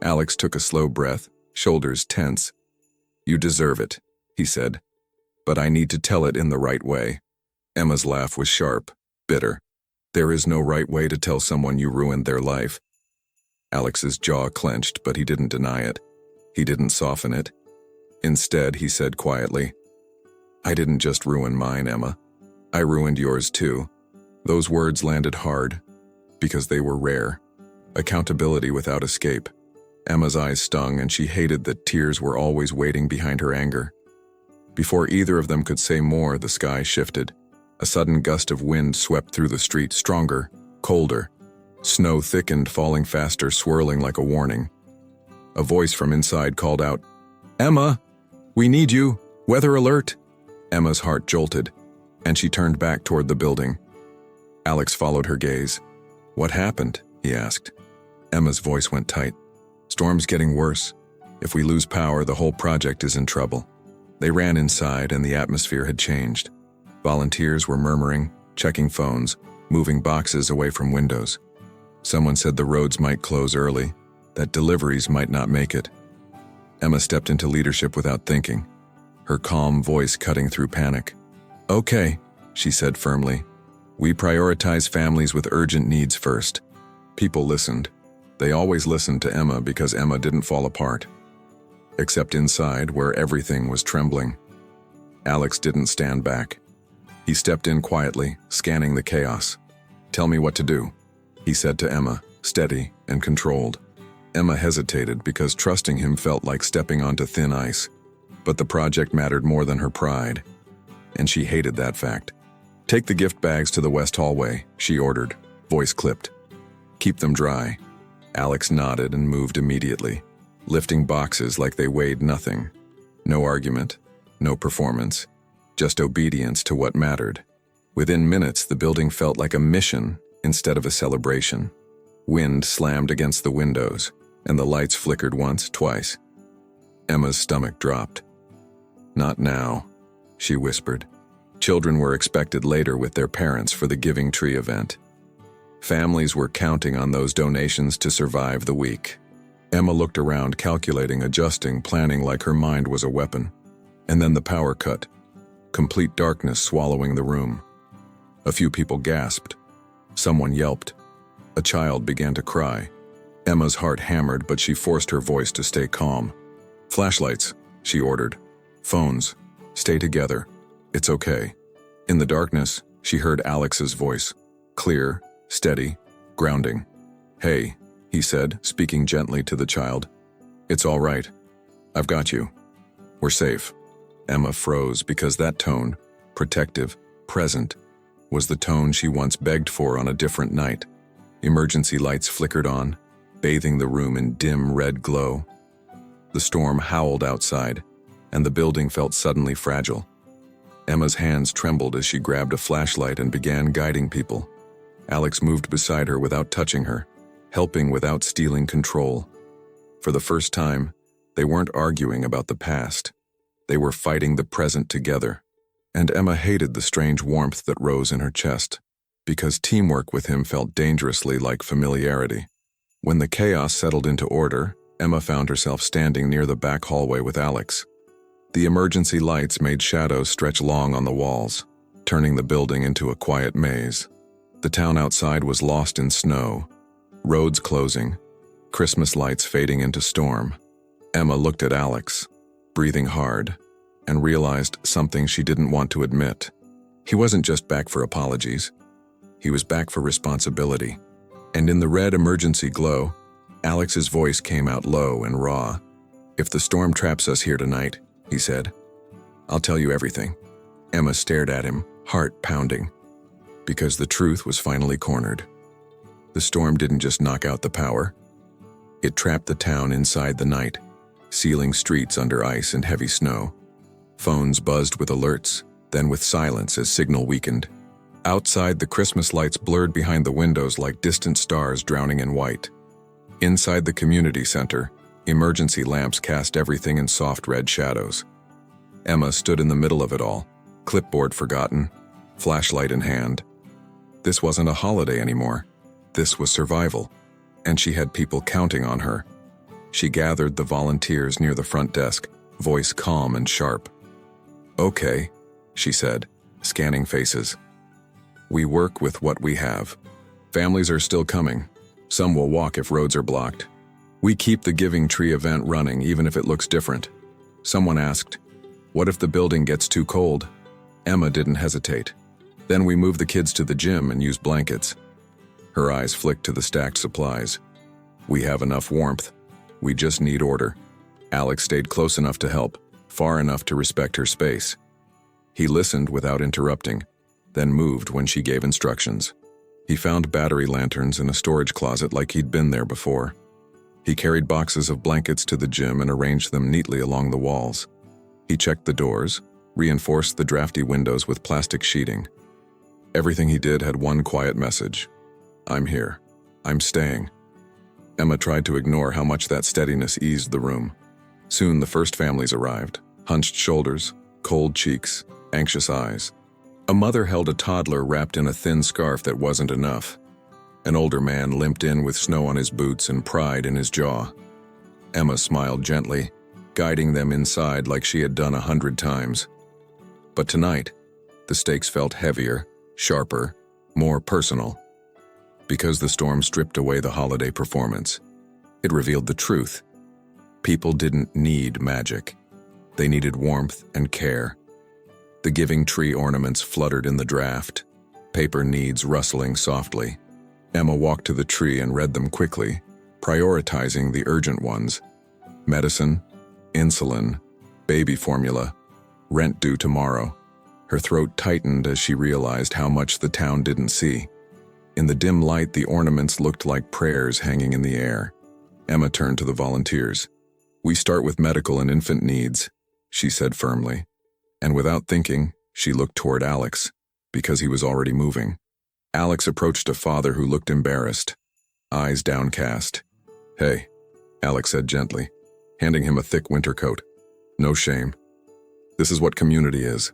Alex took a slow breath, shoulders tense. "You deserve it," he said. "But I need to tell it in the right way." Emma's laugh was sharp, bitter. "There is no right way to tell someone you ruined their life." Alex's jaw clenched, but he didn't deny it. He didn't soften it. Instead, he said quietly, "I didn't just ruin mine, Emma. I ruined yours too." Those words landed hard, because they were rare. Accountability without escape. Emma's eyes stung, and she hated that tears were always waiting behind her anger. Before either of them could say more, the sky shifted. A sudden gust of wind swept through the street, stronger, colder. Snow thickened, falling faster, swirling like a warning. A voice from inside called out, "Emma, we need you, weather alert." Emma's heart jolted, and she turned back toward the building. Alex followed her gaze. "What happened?" he asked. Emma's voice went tight. "Storm's getting worse. If we lose power, the whole project is in trouble." They ran inside, and the atmosphere had changed. Volunteers were murmuring, checking phones, moving boxes away from windows. Someone said the roads might close early, that deliveries might not make it. Emma stepped into leadership without thinking, her calm voice cutting through panic. "Okay," she said firmly. "We prioritize families with urgent needs first." People listened. They always listened to Emma because Emma didn't fall apart. Except inside, where everything was trembling. Alex didn't stand back. He stepped in quietly, scanning the chaos. "Tell me what to do," he said to Emma, steady and controlled. Emma hesitated because trusting him felt like stepping onto thin ice. But the project mattered more than her pride, and she hated that fact. "Take the gift bags to the west hallway," she ordered, voice clipped. "Keep them dry." Alex nodded and moved immediately, lifting boxes like they weighed nothing. No argument, no performance, just obedience to what mattered. Within minutes, the building felt like a mission instead of a celebration. Wind slammed against the windows, and the lights flickered once, twice. Emma's stomach dropped. "Not now," she whispered. Children were expected later with their parents for the Giving Tree event. Families were counting on those donations to survive the week. Emma looked around, calculating, adjusting, planning like her mind was a weapon. And then the power cut. Complete darkness swallowing the room. A few people gasped. Someone yelped. A child began to cry. Emma's heart hammered, but she forced her voice to stay calm. "Flashlights," she ordered. "Phones. Stay together. It's okay." In the darkness, she heard Alex's voice. Clear, steady, grounding. "Hey," he said, speaking gently to the child. "It's all right. I've got you. We're safe." Emma froze because that tone, protective, present, was the tone she once begged for on a different night. Emergency lights flickered on, bathing the room in dim red glow. The storm howled outside, and the building felt suddenly fragile. Emma's hands trembled as she grabbed a flashlight and began guiding people. Alex moved beside her without touching her, helping without stealing control. For the first time, they weren't arguing about the past. They were fighting the present together. And Emma hated the strange warmth that rose in her chest, because teamwork with him felt dangerously like familiarity. When the chaos settled into order, Emma found herself standing near the back hallway with Alex. The emergency lights made shadows stretch long on the walls, turning the building into a quiet maze. The town outside was lost in snow, roads closing, Christmas lights fading into storm. Emma looked at Alex, breathing hard, and realized something she didn't want to admit. He wasn't just back for apologies. He was back for responsibility. And in the red emergency glow, Alex's voice came out low and raw. "If the storm traps us here tonight," he said, "I'll tell you everything." Emma stared at him, heart pounding, because the truth was finally cornered. The storm didn't just knock out the power. It trapped the town inside the night, sealing streets under ice and heavy snow. Phones buzzed with alerts, then with silence as signal weakened. Outside, the Christmas lights blurred behind the windows like distant stars drowning in white. Inside the community center, emergency lamps cast everything in soft red shadows. Emma stood in the middle of it all, clipboard forgotten, flashlight in hand. This wasn't a holiday anymore. This was survival, and she had people counting on her. She gathered the volunteers near the front desk, voice calm and sharp. "Okay," she said, scanning faces. "We work with what we have. Families are still coming. Some will walk if roads are blocked. We keep the Giving Tree event running even if it looks different." Someone asked, "What if the building gets too cold?" Emma didn't hesitate. "Then we move the kids to the gym and use blankets." Her eyes flicked to the stacked supplies. "We have enough warmth. We just need order." Alex stayed close enough to help, far enough to respect her space. He listened without interrupting, then moved when she gave instructions. He found battery lanterns in a storage closet like he'd been there before. He carried boxes of blankets to the gym and arranged them neatly along the walls. He checked the doors, reinforced the drafty windows with plastic sheeting. Everything he did had one quiet message: "I'm here. I'm staying." Emma tried to ignore how much that steadiness eased the room. Soon the first families arrived, hunched shoulders, cold cheeks, anxious eyes. A mother held a toddler wrapped in a thin scarf that wasn't enough. An older man limped in with snow on his boots and pride in his jaw. Emma smiled gently, guiding them inside like she had done 100 times. But tonight, the stakes felt heavier, sharper, more personal. Because the storm stripped away the holiday performance, it revealed the truth. People didn't need magic. They needed warmth and care. The Giving Tree ornaments fluttered in the draft, paper needs rustling softly. Emma walked to the tree and read them quickly, prioritizing the urgent ones: medicine, insulin, baby formula, rent due tomorrow. Her throat tightened as she realized how much the town didn't see. In the dim light, the ornaments looked like prayers hanging in the air. Emma turned to the volunteers. "We start with medical and infant needs," she said firmly. And without thinking, she looked toward Alex, because he was already moving. Alex approached a father who looked embarrassed, eyes downcast. "Hey," Alex said gently, handing him a thick winter coat. "No shame. This is what community is."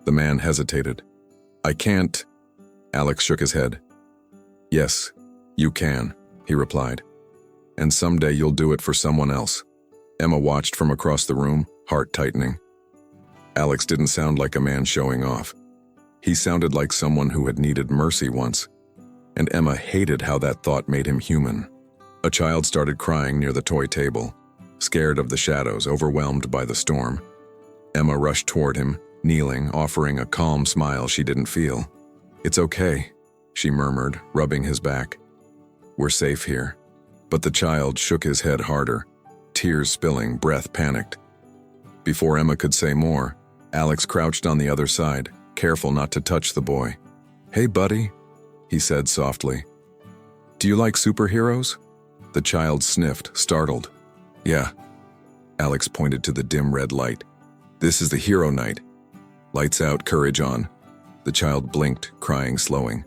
The man hesitated. "I can't." Alex shook his head. "Yes, you can," he replied. "And someday you'll do it for someone else." Emma watched from across the room, heart tightening. Alex didn't sound like a man showing off. He sounded like someone who had needed mercy once, and Emma hated how that thought made him human. A child started crying near the toy table, scared of the shadows, overwhelmed by the storm. Emma rushed toward him, kneeling, offering a calm smile she didn't feel. "It's okay," she murmured, rubbing his back. "We're safe here." But the child shook his head harder, tears spilling, breath panicked. Before Emma could say more, Alex crouched on the other side, careful not to touch the boy. "Hey, buddy," he said softly. "Do you like superheroes?" The child sniffed, startled. "Yeah." Alex pointed to the dim red light. "This is the hero night. Lights out, courage on." The child blinked, crying, slowing.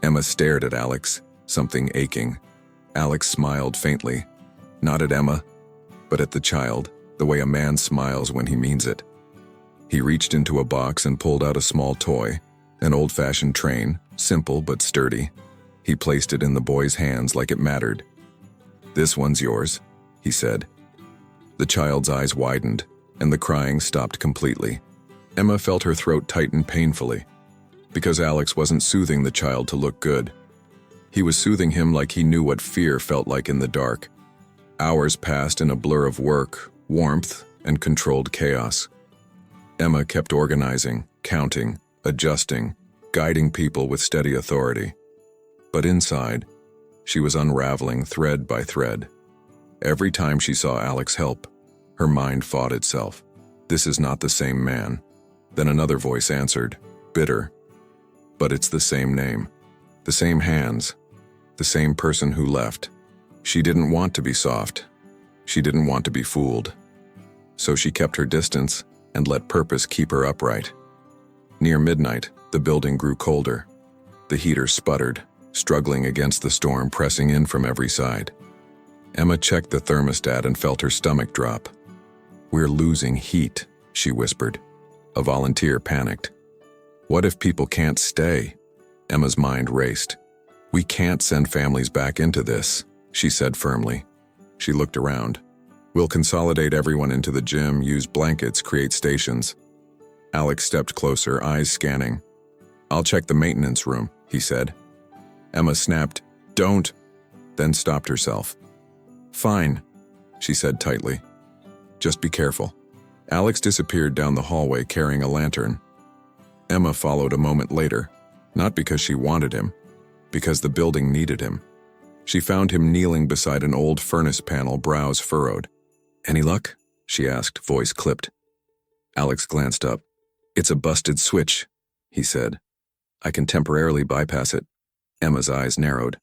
Emma stared at Alex, something aching. Alex smiled faintly, not at Emma, but at the child, the way a man smiles when he means it. He reached into a box and pulled out a small toy, an old-fashioned train, simple but sturdy. He placed it in the boy's hands like it mattered. "This one's yours," he said. The child's eyes widened, and the crying stopped completely. Emma felt her throat tighten painfully, because Alex wasn't soothing the child to look good. He was soothing him like he knew what fear felt like in the dark. Hours passed in a blur of work, warmth, and controlled chaos. Emma kept organizing, counting, adjusting, guiding people with steady authority. But inside, she was unraveling thread by thread. Every time she saw Alex help, her mind fought itself. "This is not the same man." Then another voice answered, bitter. "But it's the same name, the same hands, the same person who left." She didn't want to be soft. She didn't want to be fooled. So she kept her distance and let purpose keep her upright. Near midnight, the building grew colder. The heater sputtered, struggling against the storm pressing in from every side. Emma checked the thermostat and felt her stomach drop. "We're losing heat," she whispered. A volunteer panicked. "What if people can't stay?" Emma's mind raced. "We can't send families back into this," she said firmly. She looked around. "We'll consolidate everyone into the gym, use blankets, create stations." Alex stepped closer, eyes scanning. "I'll check the maintenance room," he said. Emma snapped, "Don't," then stopped herself. "Fine," she said tightly. "Just be careful." Alex disappeared down the hallway carrying a lantern. Emma followed a moment later, not because she wanted him, because the building needed him. She found him kneeling beside an old furnace panel, brows furrowed. "Any luck?" she asked, voice clipped. Alex glanced up. "It's a busted switch," he said. "I can temporarily bypass it." Emma's eyes narrowed.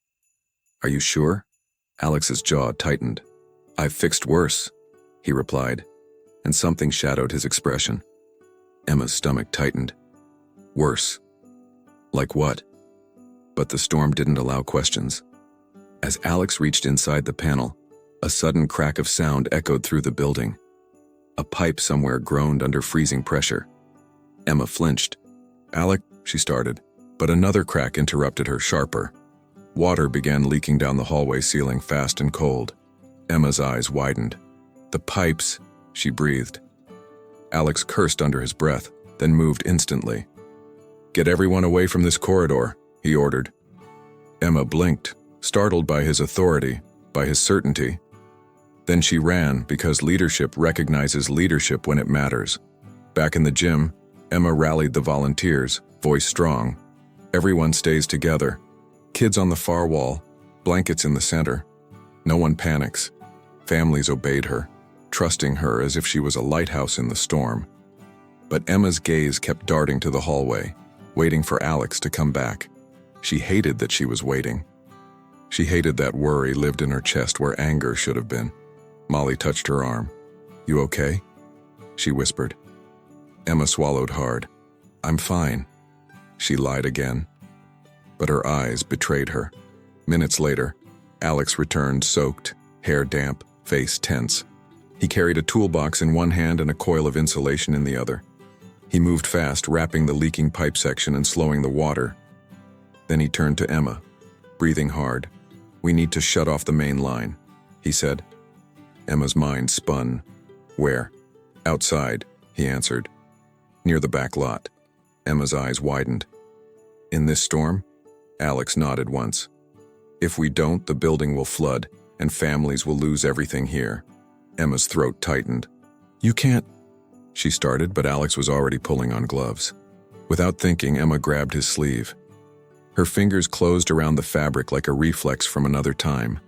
"Are you sure?" Alex's jaw tightened. "I've fixed worse," he replied, and something shadowed his expression. Emma's stomach tightened. "Worse? Like what?" But the storm didn't allow questions. As Alex reached inside the panel, a sudden crack of sound echoed through the building. A pipe somewhere groaned under freezing pressure. Emma flinched. "Alec," she started, but another crack interrupted her, sharper. Water began leaking down the hallway ceiling, fast and cold. Emma's eyes widened. "The pipes," she breathed. Alex cursed under his breath, then moved instantly. "Get everyone away from this corridor," he ordered. Emma blinked, startled by his authority, by his certainty. Then she ran, because leadership recognizes leadership when it matters. Back in the gym, Emma rallied the volunteers, voice strong. Everyone stays together. Kids on the far wall, blankets in the center. No one panics. Families obeyed her, trusting her as if she was a lighthouse in the storm. But Emma's gaze kept darting to the hallway, waiting for Alex to come back. She hated that she was waiting. She hated that worry lived in her chest where anger should have been. Molly touched her arm. "You okay?" she whispered. Emma swallowed hard. "I'm fine." She lied again. But her eyes betrayed her. Minutes later, Alex returned soaked, hair damp, face tense. He carried a toolbox in one hand and a coil of insulation in the other. He moved fast, wrapping the leaking pipe section and slowing the water. Then he turned to Emma, breathing hard. "We need to shut off the main line," he said. Emma's mind spun. "Where?" "Outside," he answered. "Near the back lot." Emma's eyes widened. "In this storm?" Alex nodded once. "If we don't, the building will flood, and families will lose everything here." Emma's throat tightened. "You can't," she started, but Alex was already pulling on gloves. Without thinking, Emma grabbed his sleeve. Her fingers closed around the fabric like a reflex from another time.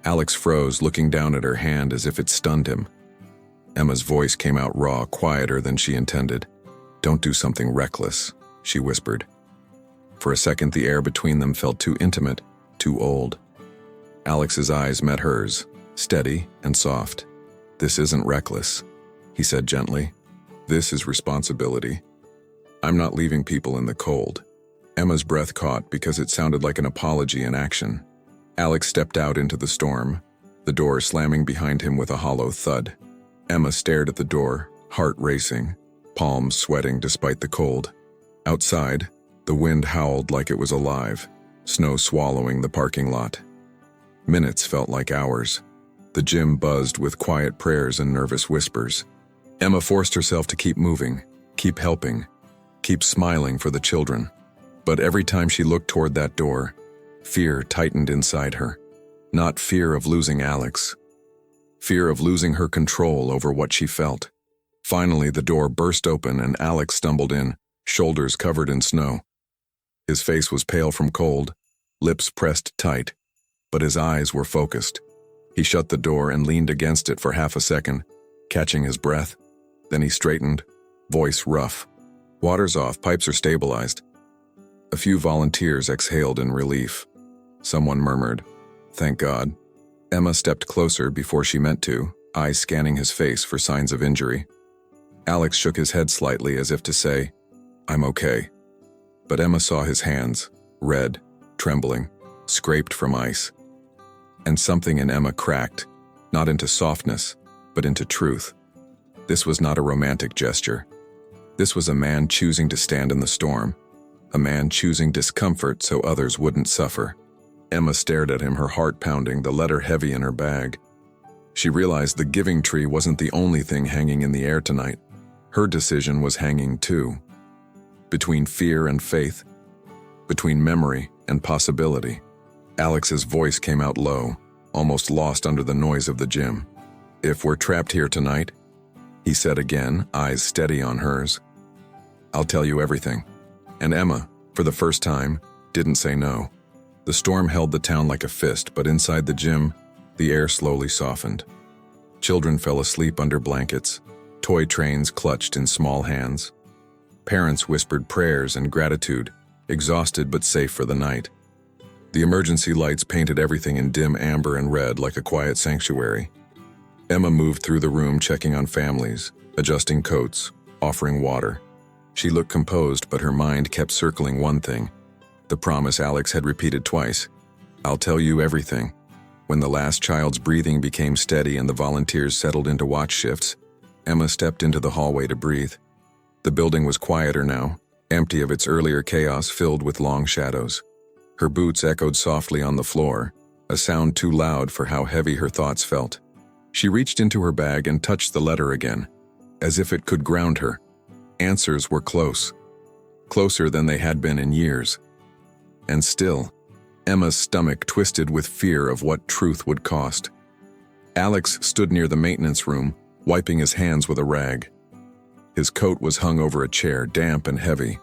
Alex froze, looking down at her hand as if it stunned him. Emma's voice came out raw, quieter than she intended. "Don't do something reckless," she whispered. For a second, the air between them felt too intimate, too old. Alex's eyes met hers, steady and soft. "This isn't reckless," he said gently. "This is responsibility. I'm not leaving people in the cold." Emma's breath caught because it sounded like an apology in action. Alex stepped out into the storm, the door slamming behind him with a hollow thud. Emma stared at the door, heart racing, palms sweating despite the cold. Outside, the wind howled like it was alive, snow swallowing the parking lot. Minutes felt like hours. The gym buzzed with quiet prayers and nervous whispers. Emma forced herself to keep moving, keep helping, keep smiling for the children. But every time she looked toward that door, fear tightened inside her. Not fear of losing Alex. Fear of losing her control over what she felt. Finally, the door burst open and Alex stumbled in, shoulders covered in snow. His face was pale from cold, lips pressed tight, but his eyes were focused. He shut the door and leaned against it for half a second, catching his breath. Then he straightened, voice rough. "Water's off, pipes are stabilized." A few volunteers exhaled in relief. Someone murmured, "Thank God." Emma stepped closer before she meant to, eyes scanning his face for signs of injury. Alex shook his head slightly as if to say, "I'm okay." But Emma saw his hands, red, trembling, scraped from ice. And something in Emma cracked, not into softness, but into truth. This was not a romantic gesture. This was a man choosing to stand in the storm, a man choosing discomfort so others wouldn't suffer. Emma stared at him, her heart pounding, the letter heavy in her bag. She realized the giving tree wasn't the only thing hanging in the air tonight. Her decision was hanging too. Between fear and faith, between memory and possibility. Alex's voice came out low, almost lost under the noise of the gym. "If we're trapped here tonight," he said again, eyes steady on hers, "I'll tell you everything." And Emma, for the first time, didn't say no. The storm held the town like a fist, but inside the gym, the air slowly softened. Children fell asleep under blankets, toy trains clutched in small hands. Parents whispered prayers and gratitude, exhausted but safe for the night. The emergency lights painted everything in dim amber and red like a quiet sanctuary. Emma moved through the room, checking on families, adjusting coats, offering water. She looked composed, but her mind kept circling one thing, the promise Alex had repeated twice. "I'll tell you everything." When the last child's breathing became steady and the volunteers settled into watch shifts, Emma stepped into the hallway to breathe. The building was quieter now, empty of its earlier chaos, filled with long shadows. Her boots echoed softly on the floor, a sound too loud for how heavy her thoughts felt. She reached into her bag and touched the letter again, as if it could ground her. Answers were close, closer than they had been in years. And still, Emma's stomach twisted with fear of what truth would cost. Alex stood near the maintenance room, wiping his hands with a rag. His coat was hung over a chair, damp and heavy.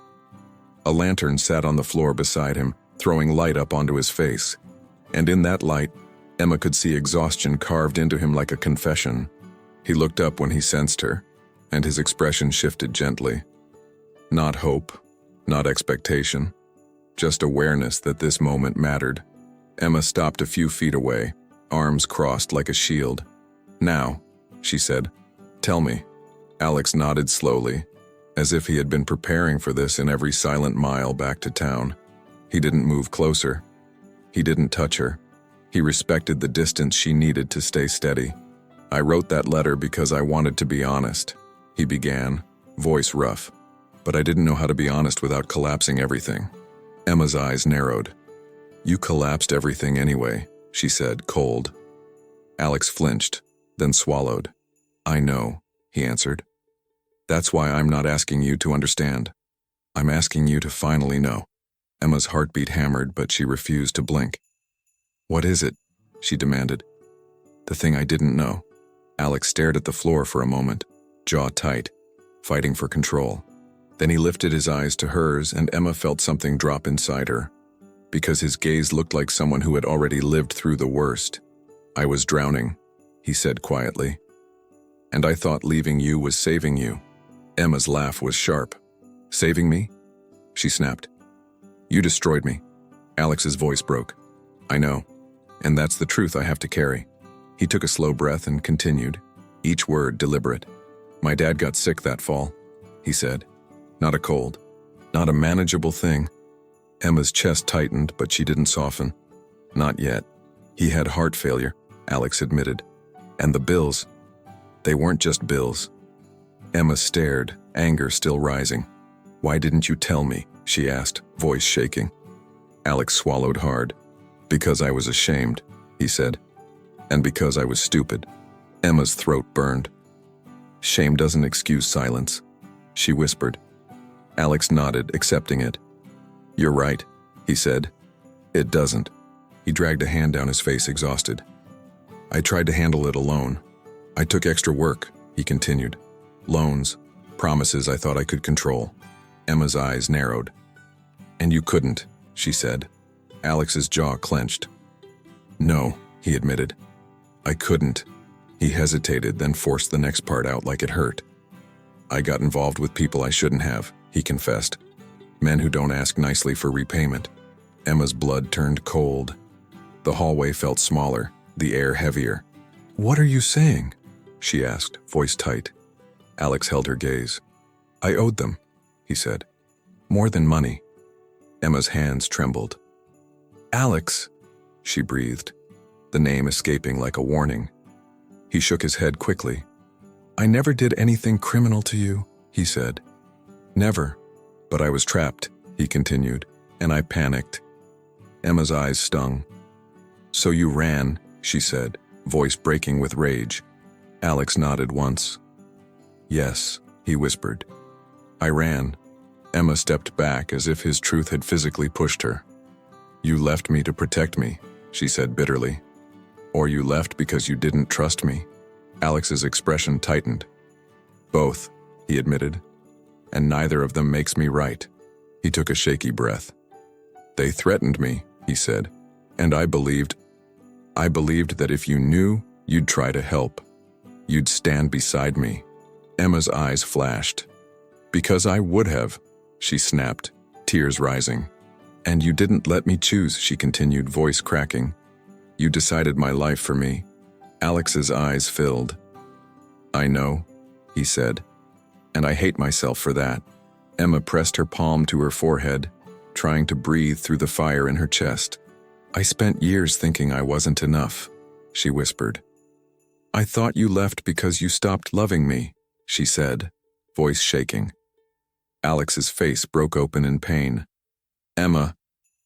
A lantern sat on the floor beside him, throwing light up onto his face. And in that light, Emma could see exhaustion carved into him like a confession. He looked up when he sensed her, and his expression shifted gently. Not hope, not expectation, just awareness that this moment mattered. Emma stopped a few feet away, arms crossed like a shield. "Now," she said, "tell me." Alex nodded slowly, as if he had been preparing for this in every silent mile back to town. He didn't move closer. He didn't touch her. He respected the distance she needed to stay steady. "I wrote that letter because I wanted to be honest," he began, voice rough. "But I didn't know how to be honest without collapsing everything." Emma's eyes narrowed. "You collapsed everything anyway," she said, cold. Alex flinched, then swallowed. "I know," he answered. "That's why I'm not asking you to understand. I'm asking you to finally know." Emma's heartbeat hammered, but she refused to blink. "What is it?" she demanded. "The thing I didn't know." Alex stared at the floor for a moment, jaw tight, fighting for control. Then he lifted his eyes to hers, and Emma felt something drop inside her, because his gaze looked like someone who had already lived through the worst. "I was drowning," he said quietly. And I thought leaving you was saving you. Emma's laugh was sharp. Saving me? She snapped. You destroyed me. Alex's voice broke. I know. And that's the truth I have to carry. He took a slow breath and continued, each word deliberate. My dad got sick that fall, he said. Not a cold. Not a manageable thing. Emma's chest tightened, but she didn't soften. Not yet. He had heart failure, Alex admitted. And the bills. They weren't just bills. Emma stared, anger still rising. Why didn't you tell me? She asked, voice shaking. Alex swallowed hard. Because I was ashamed, he said. And because I was stupid. Emma's throat burned. Shame doesn't excuse silence, she whispered. Alex nodded, accepting it. You're right, he said. It doesn't. He dragged a hand down his face, exhausted. I tried to handle it alone. I took extra work, he continued. Loans, promises I thought I could control. Emma's eyes narrowed. And you couldn't, she said. Alex's jaw clenched. No, he admitted. I couldn't. He hesitated, then forced the next part out like it hurt. I got involved with people I shouldn't have, he confessed. Men who don't ask nicely for repayment. Emma's blood turned cold. The hallway felt smaller, the air heavier. What are you saying? She asked, voice tight. Alex held her gaze. I owed them, he said. More than money. Emma's hands trembled. Alex, she breathed, the name escaping like a warning. He shook his head quickly. I never did anything criminal to you, he said. Never. But I was trapped, he continued, and I panicked. Emma's eyes stung. So you ran, she said, voice breaking with rage. Alex nodded once. Yes, he whispered. I ran. Emma stepped back as if his truth had physically pushed her. You left me to protect me, she said bitterly. Or you left because you didn't trust me. Alex's expression tightened. Both, he admitted. And neither of them makes me right. He took a shaky breath. They threatened me, he said, and I believed that if you knew, you'd try to help. You'd stand beside me. Emma's eyes flashed. Because I would have, she snapped, tears rising. And you didn't let me choose, she continued, voice cracking. You decided my life for me. Alex's eyes filled. I know, he said, and I hate myself for that. Emma pressed her palm to her forehead, trying to breathe through the fire in her chest. I spent years thinking I wasn't enough, she whispered. I thought you left because you stopped loving me, she said, voice shaking. Alex's face broke open in pain. Emma,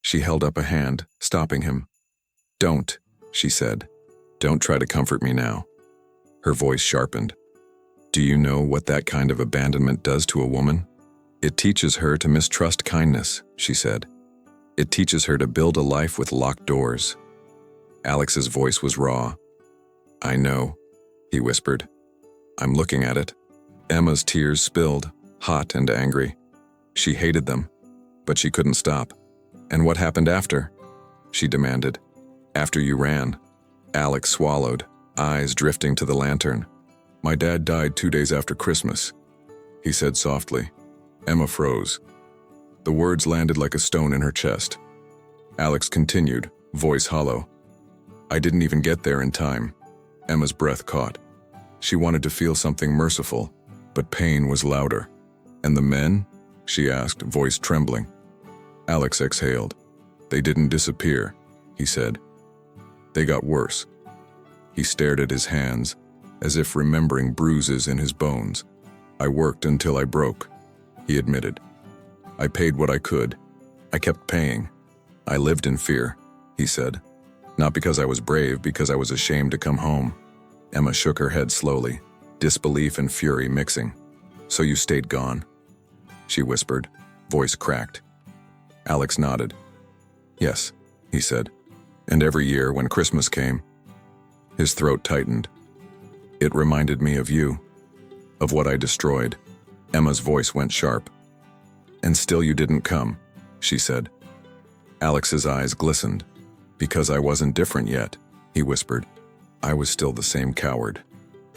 she held up a hand, stopping him. Don't, she said. Don't try to comfort me now. Her voice sharpened. Do you know what that kind of abandonment does to a woman? It teaches her to mistrust kindness, she said. It teaches her to build a life with locked doors. Alex's voice was raw. I know, he whispered. I'm looking at it. Emma's tears spilled, hot and angry. She hated them, but she couldn't stop. And what happened after? She demanded. After you ran. Alex swallowed, eyes drifting to the lantern. My dad died 2 days after Christmas, he said softly. Emma froze. The words landed like a stone in her chest. Alex continued, voice hollow. I didn't even get there in time. Emma's breath caught. She wanted to feel something merciful, but pain was louder. And the men? She asked, voice trembling. Alex exhaled. They didn't disappear, he said. They got worse. He stared at his hands, as if remembering bruises in his bones. I worked until I broke, he admitted. I paid what I could. I kept paying. I lived in fear, he said. Not because I was brave, because I was ashamed to come home. Emma shook her head slowly, disbelief and fury mixing. So you stayed gone, she whispered, voice cracked. Alex nodded. Yes, he said. And every year when Christmas came, his throat tightened. It reminded me of you, of what I destroyed. Emma's voice went sharp. And still you didn't come, she said. Alex's eyes glistened. Because I wasn't different yet, he whispered. I was still the same coward.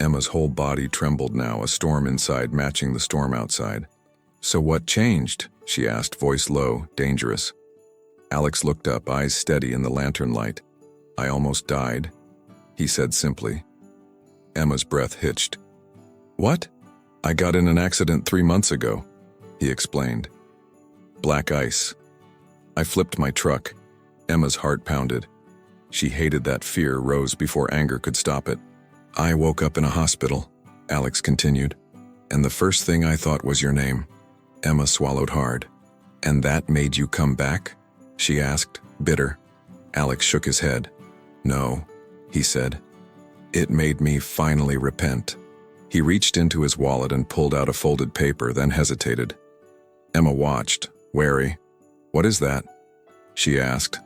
Emma's whole body trembled now, a storm inside matching the storm outside. "So what changed?" she asked, voice low, dangerous. Alex looked up, eyes steady in the lantern light. "I almost died," he said simply. Emma's breath hitched. "What?" "I got in an accident 3 months ago," he explained. "Black ice. I flipped my truck." Emma's heart pounded. She hated that fear rose before anger could stop it. "I woke up in a hospital," Alex continued, "and the first thing I thought was your name." Emma swallowed hard. "And that made you come back?" she asked, bitter. Alex shook his head. "No," he said. "It made me finally repent." He reached into his wallet and pulled out a folded paper, then hesitated. Emma watched, wary. "What is that?" she asked.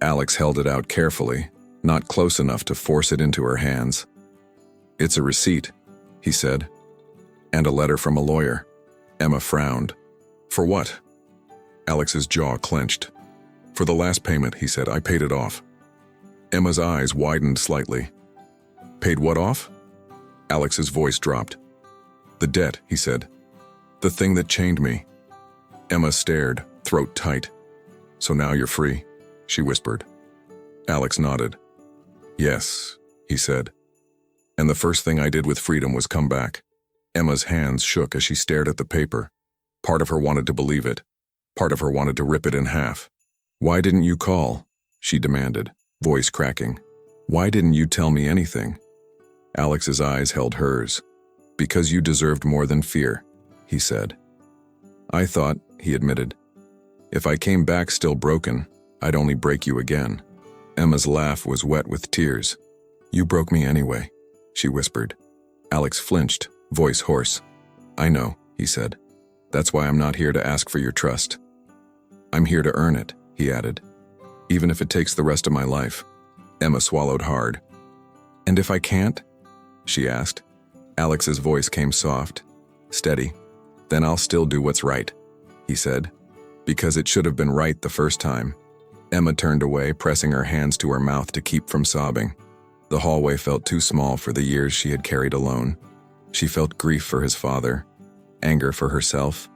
Alex held it out carefully, not close enough to force it into her hands. "It's a receipt," he said. "And a letter from a lawyer." Emma frowned. "For what?" Alex's jaw clenched. "For the last payment," he said. "I paid it off." Emma's eyes widened slightly. "Paid what off?" Alex's voice dropped. "The debt," he said. "The thing that chained me." Emma stared, throat tight. "So now you're free," she whispered. Alex nodded. "Yes," he said. "And the first thing I did with freedom was come back." Emma's hands shook as she stared at the paper. Part of her wanted to believe it. Part of her wanted to rip it in half. "Why didn't you call?" she demanded, voice cracking. "Why didn't you tell me anything?" Alex's eyes held hers. "Because you deserved more than fear," he said. "I thought," he admitted, "if I came back still broken, I'd only break you again." Emma's laugh was wet with tears. "You broke me anyway," she whispered. Alex flinched, voice hoarse. "I know," he said. "That's why I'm not here to ask for your trust. I'm here to earn it," he added. "Even if it takes the rest of my life." Emma swallowed hard. "And if I can't?" she asked. Alex's voice came soft, steady. "Then I'll still do what's right," he said. "Because it should have been right the first time." Emma turned away, pressing her hands to her mouth to keep from sobbing. The hallway felt too small for the years she had carried alone. She felt grief for his father, anger for herself,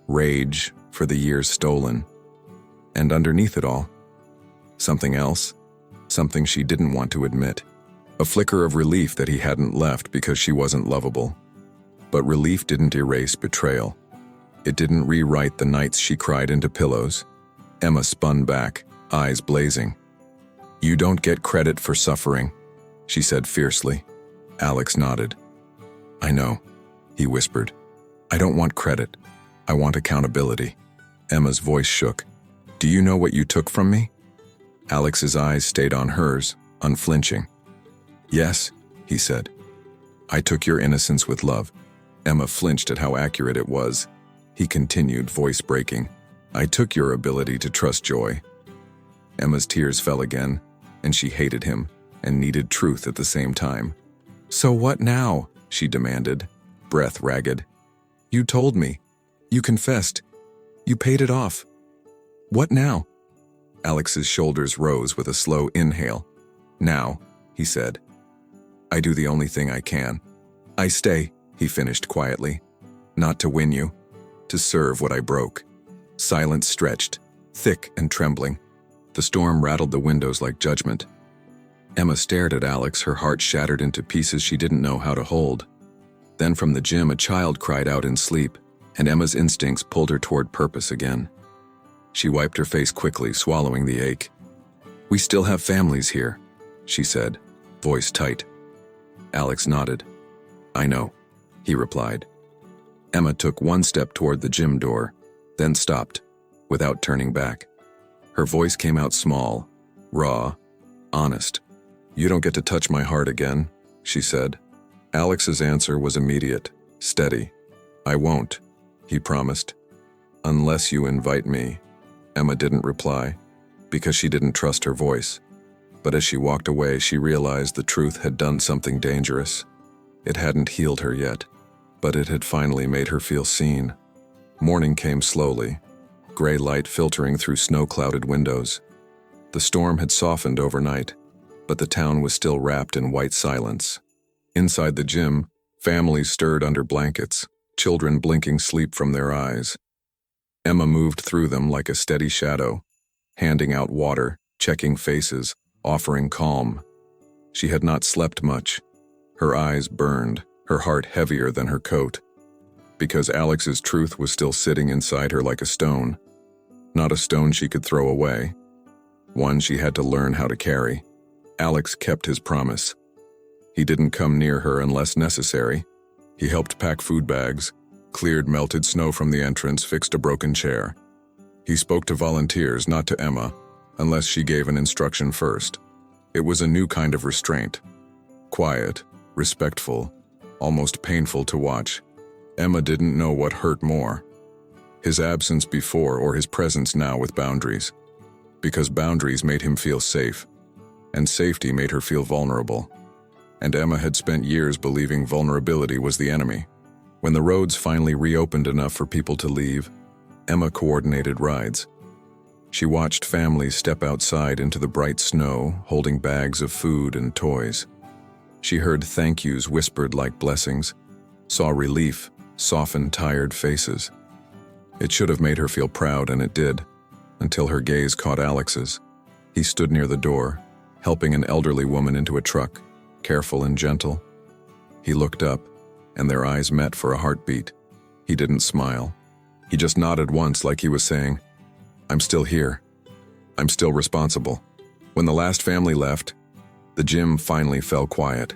rage for the years stolen. And underneath it all, something else, something she didn't want to admit. A flicker of relief that he hadn't left because she wasn't lovable. But relief didn't erase betrayal. It didn't rewrite the nights she cried into pillows. Emma spun back, eyes blazing. "You don't get credit for suffering," she said fiercely. Alex nodded. "I know," he whispered. "I don't want credit. I want accountability." Emma's voice shook. "Do you know what you took from me?" Alex's eyes stayed on hers, unflinching. "Yes," he said. "I took your innocence with love." Emma flinched at how accurate it was. He continued, voice breaking. "I took your ability to trust Joy." Emma's tears fell again, and she hated him and needed truth at the same time. "So what now?" she demanded, breath ragged. "You told me. You confessed. You paid it off. What now?" Alex's shoulders rose with a slow inhale. "Now," he said, "I do the only thing I can. I stay," he finished quietly. "Not to win you, to serve what I broke." Silence stretched, thick and trembling. The storm rattled the windows like judgment. Emma stared at Alex, her heart shattered into pieces she didn't know how to hold. Then from the gym, a child cried out in sleep, and Emma's instincts pulled her toward purpose again. She wiped her face quickly, swallowing the ache. "We still have families here," she said, voice tight. Alex nodded. "I know," he replied. Emma took one step toward the gym door, then stopped, without turning back. Her voice came out small, raw, honest. "You don't get to touch my heart again," she said. Alex's answer was immediate, steady. "I won't," he promised. "Unless you invite me." Emma didn't reply, because she didn't trust her voice. But as she walked away, she realized the truth had done something dangerous. It hadn't healed her yet, but it had finally made her feel seen. Morning came slowly, gray light filtering through snow-clouded windows. The storm had softened overnight, but the town was still wrapped in white silence. Inside the gym, families stirred under blankets, children blinking sleep from their eyes. Emma moved through them like a steady shadow, handing out water, checking faces, offering calm. She had not slept much. Her eyes burned, her heart heavier than her coat, because Alex's truth was still sitting inside her like a stone. Not a stone she could throw away. One she had to learn how to carry. Alex kept his promise. He didn't come near her unless necessary. He helped pack food bags, cleared melted snow from the entrance, fixed a broken chair. He spoke to volunteers, not to Emma, unless she gave an instruction first. It was a new kind of restraint. Quiet, respectful, almost painful to watch. Emma didn't know what hurt more, his absence before or his presence now with boundaries. Because boundaries made him feel safe, and safety made her feel vulnerable. And Emma had spent years believing vulnerability was the enemy. When the roads finally reopened enough for people to leave, Emma coordinated rides. She watched families step outside into the bright snow, holding bags of food and toys. She heard thank yous whispered like blessings, saw relief soften tired faces. It should have made her feel proud, and it did, until her gaze caught Alex's. He stood near the door, helping an elderly woman into a truck, careful and gentle. He looked up, and their eyes met for a heartbeat. He didn't smile. He just nodded once, like he was saying, "I'm still here. I'm still responsible." When the last family left, the gym finally fell quiet.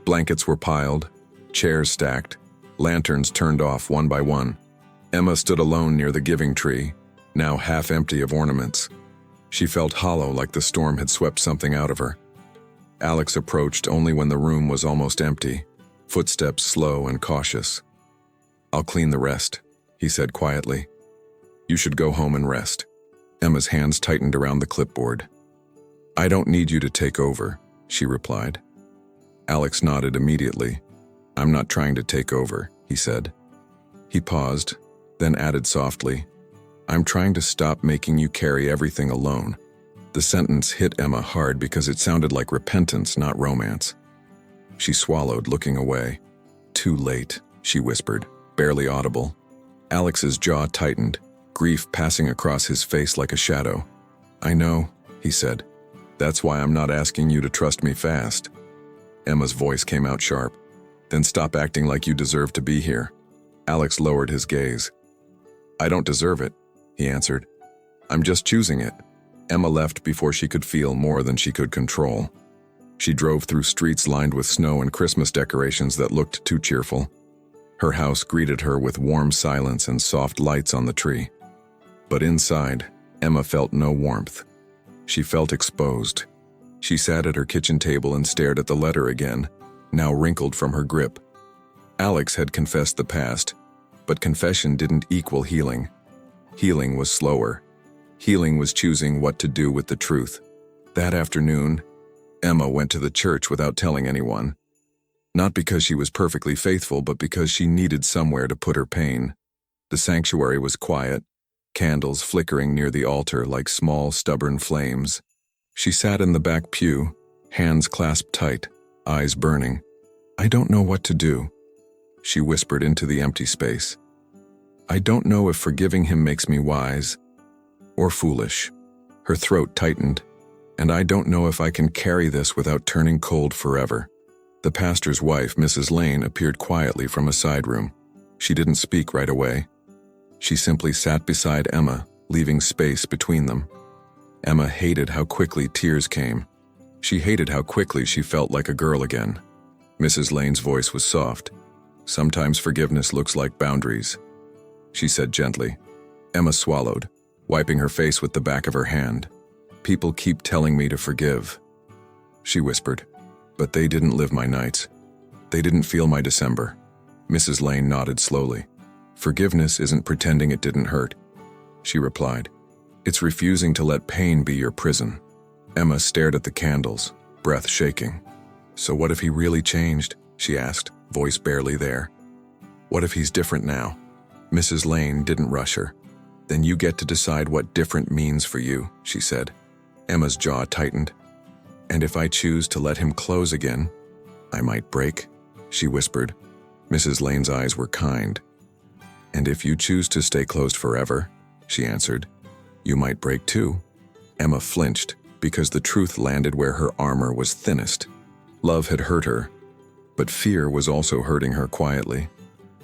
Blankets were piled, chairs stacked, lanterns turned off one by one. Emma stood alone near the giving tree, now half empty of ornaments. She felt hollow, like the storm had swept something out of her. Alex approached only when the room was almost empty, footsteps slow and cautious. "I'll clean the rest," he said quietly. "You should go home and rest." Emma's hands tightened around the clipboard. "I don't need you to take over," she replied. Alex nodded immediately. "I'm not trying to take over," he said. He paused, then added softly, "I'm trying to stop making you carry everything alone." The sentence hit Emma hard because it sounded like repentance, not romance. She swallowed, looking away. "Too late," she whispered, barely audible. Alex's jaw tightened, grief passing across his face like a shadow. "I know," he said. "That's why I'm not asking you to trust me fast." Emma's voice came out sharp. "Then stop acting like you deserve to be here." Alex lowered his gaze. "I don't deserve it," he answered. "I'm just choosing it." Emma left before she could feel more than she could control. She drove through streets lined with snow and Christmas decorations that looked too cheerful. Her house greeted her with warm silence and soft lights on the tree. But inside, Emma felt no warmth. She felt exposed. She sat at her kitchen table and stared at the letter again, now wrinkled from her grip. Alex had confessed the past, but confession didn't equal healing. Healing was slower. Healing was choosing what to do with the truth. That afternoon, Emma went to the church without telling anyone. Not because she was perfectly faithful, but because she needed somewhere to put her pain. The sanctuary was quiet, candles flickering near the altar like small, stubborn flames. She sat in the back pew, hands clasped tight, eyes burning. "I don't know what to do," she whispered into the empty space. "I don't know if forgiving him makes me wise or foolish." Her throat tightened. "And I don't know if I can carry this without turning cold forever." The pastor's wife, Mrs. Lane, appeared quietly from a side room. She didn't speak right away. She simply sat beside Emma, leaving space between them. Emma hated how quickly tears came. She hated how quickly she felt like a girl again. Mrs. Lane's voice was soft. "Sometimes forgiveness looks like boundaries," she said gently. Emma swallowed, wiping her face with the back of her hand. "People keep telling me to forgive," she whispered, "but they didn't live my nights. They didn't feel my December." Mrs. Lane nodded slowly. "Forgiveness isn't pretending it didn't hurt," she replied. "It's refusing to let pain be your prison." Emma stared at the candles, breath shaking. "So what if he really changed?" she asked, voice barely there. "What if he's different now?" Mrs. Lane didn't rush her. "Then you get to decide what different means for you," she said. Emma's jaw tightened. "And if I choose to let him close again?" "I might break," she whispered. Mrs. Lane's eyes were kind. "And if you choose to stay closed forever," she answered, "you might break too." Emma flinched because the truth landed where her armor was thinnest. Love had hurt her, but fear was also hurting her quietly.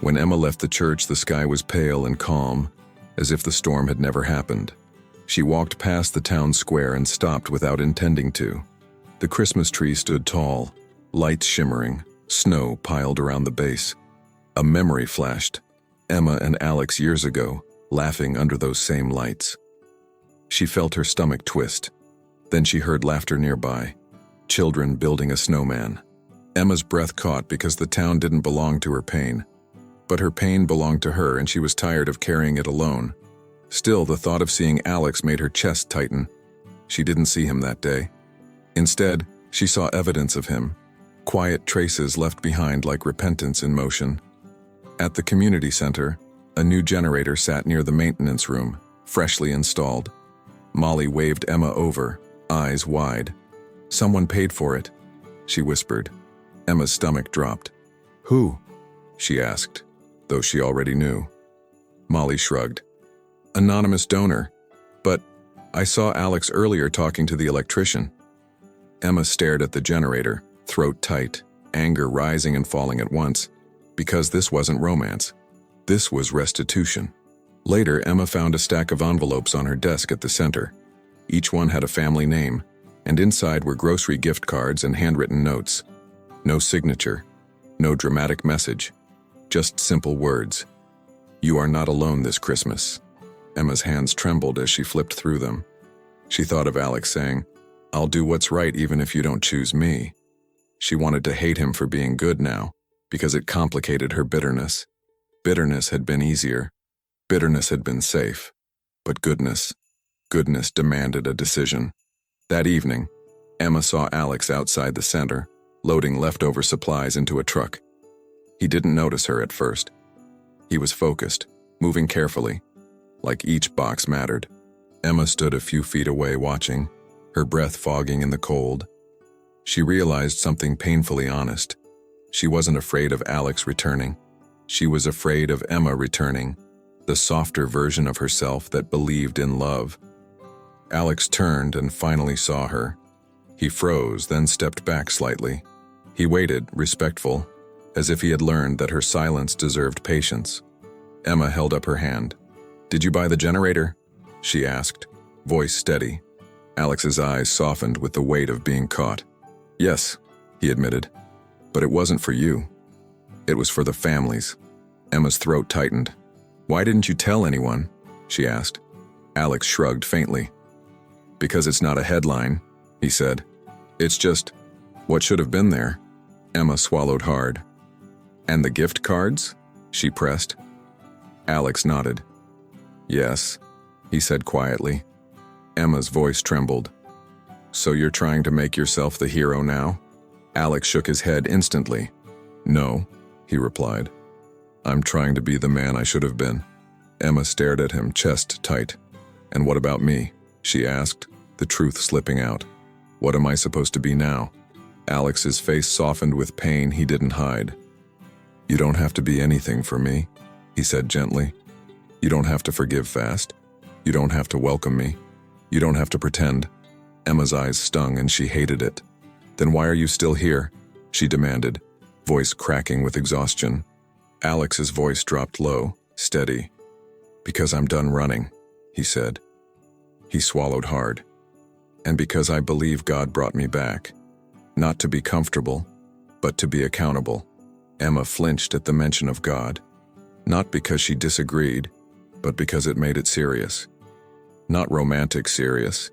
When Emma left the church, the sky was pale and calm, as if the storm had never happened. She walked past the town square and stopped without intending to. The Christmas tree stood tall, lights shimmering, snow piled around the base. A memory flashed. Emma and Alex years ago, laughing under those same lights. She felt her stomach twist. Then she heard laughter nearby, children building a snowman. Emma's breath caught because the town didn't belong to her pain. But her pain belonged to her, and she was tired of carrying it alone. Still, the thought of seeing Alex made her chest tighten. She didn't see him that day. Instead, she saw evidence of him, quiet traces left behind like repentance in motion. At the community center, a new generator sat near the maintenance room, freshly installed. Molly waved Emma over, eyes wide. "Someone paid for it," she whispered. Emma's stomach dropped. "Who?" she asked, though she already knew. Molly shrugged. "Anonymous donor. But I saw Alex earlier talking to the electrician." Emma stared at the generator, throat tight, anger rising and falling at once, because this wasn't romance. This was restitution. Later, Emma found a stack of envelopes on her desk at the center. Each one had a family name, and inside were grocery gift cards and handwritten notes. No signature, no dramatic message, just simple words. "You are not alone this Christmas." Emma's hands trembled as she flipped through them. She thought of Alex saying, "I'll do what's right even if you don't choose me." She wanted to hate him for being good now, because it complicated her bitterness. Bitterness had been easier. Bitterness had been safe. But goodness demanded a decision. That evening, Emma saw Alex outside the center, loading leftover supplies into a truck. He didn't notice her at first. He was focused, moving carefully, like each box mattered. Emma stood a few feet away watching, her breath fogging in the cold. She realized something painfully honest. She wasn't afraid of Alex returning. She was afraid of Emma returning, the softer version of herself that believed in love. Alex turned and finally saw her. He froze, then stepped back slightly. He waited, respectful, as if he had learned that her silence deserved patience. Emma held up her hand. "Did you buy the generator?" she asked, voice steady. Alex's eyes softened with the weight of being caught. "Yes," he admitted, "but it wasn't for you. It was for the families." Emma's throat tightened. "Why didn't you tell anyone?" she asked. Alex shrugged faintly. "Because it's not a headline," he said. "It's just what should have been there." Emma swallowed hard. "And the gift cards?" she pressed. Alex nodded. "Yes," he said quietly. Emma's voice trembled. "So you're trying to make yourself the hero now?" Alex shook his head instantly. "No," he replied. "I'm trying to be the man I should have been." Emma stared at him, chest tight. "And what about me?" she asked, the truth slipping out. "What am I supposed to be now?" Alex's face softened with pain he didn't hide. "You don't have to be anything for me," he said gently. "You don't have to forgive fast. You don't have to welcome me. You don't have to pretend." Emma's eyes stung and she hated it. "Then why are you still here?" she demanded, voice cracking with exhaustion. Alex's voice dropped low, steady. "Because I'm done running," he said. He swallowed hard. "And because I believe God brought me back. Not to be comfortable, but to be accountable." Emma flinched at the mention of God. Not because she disagreed, but because it made it serious. Not romantic serious.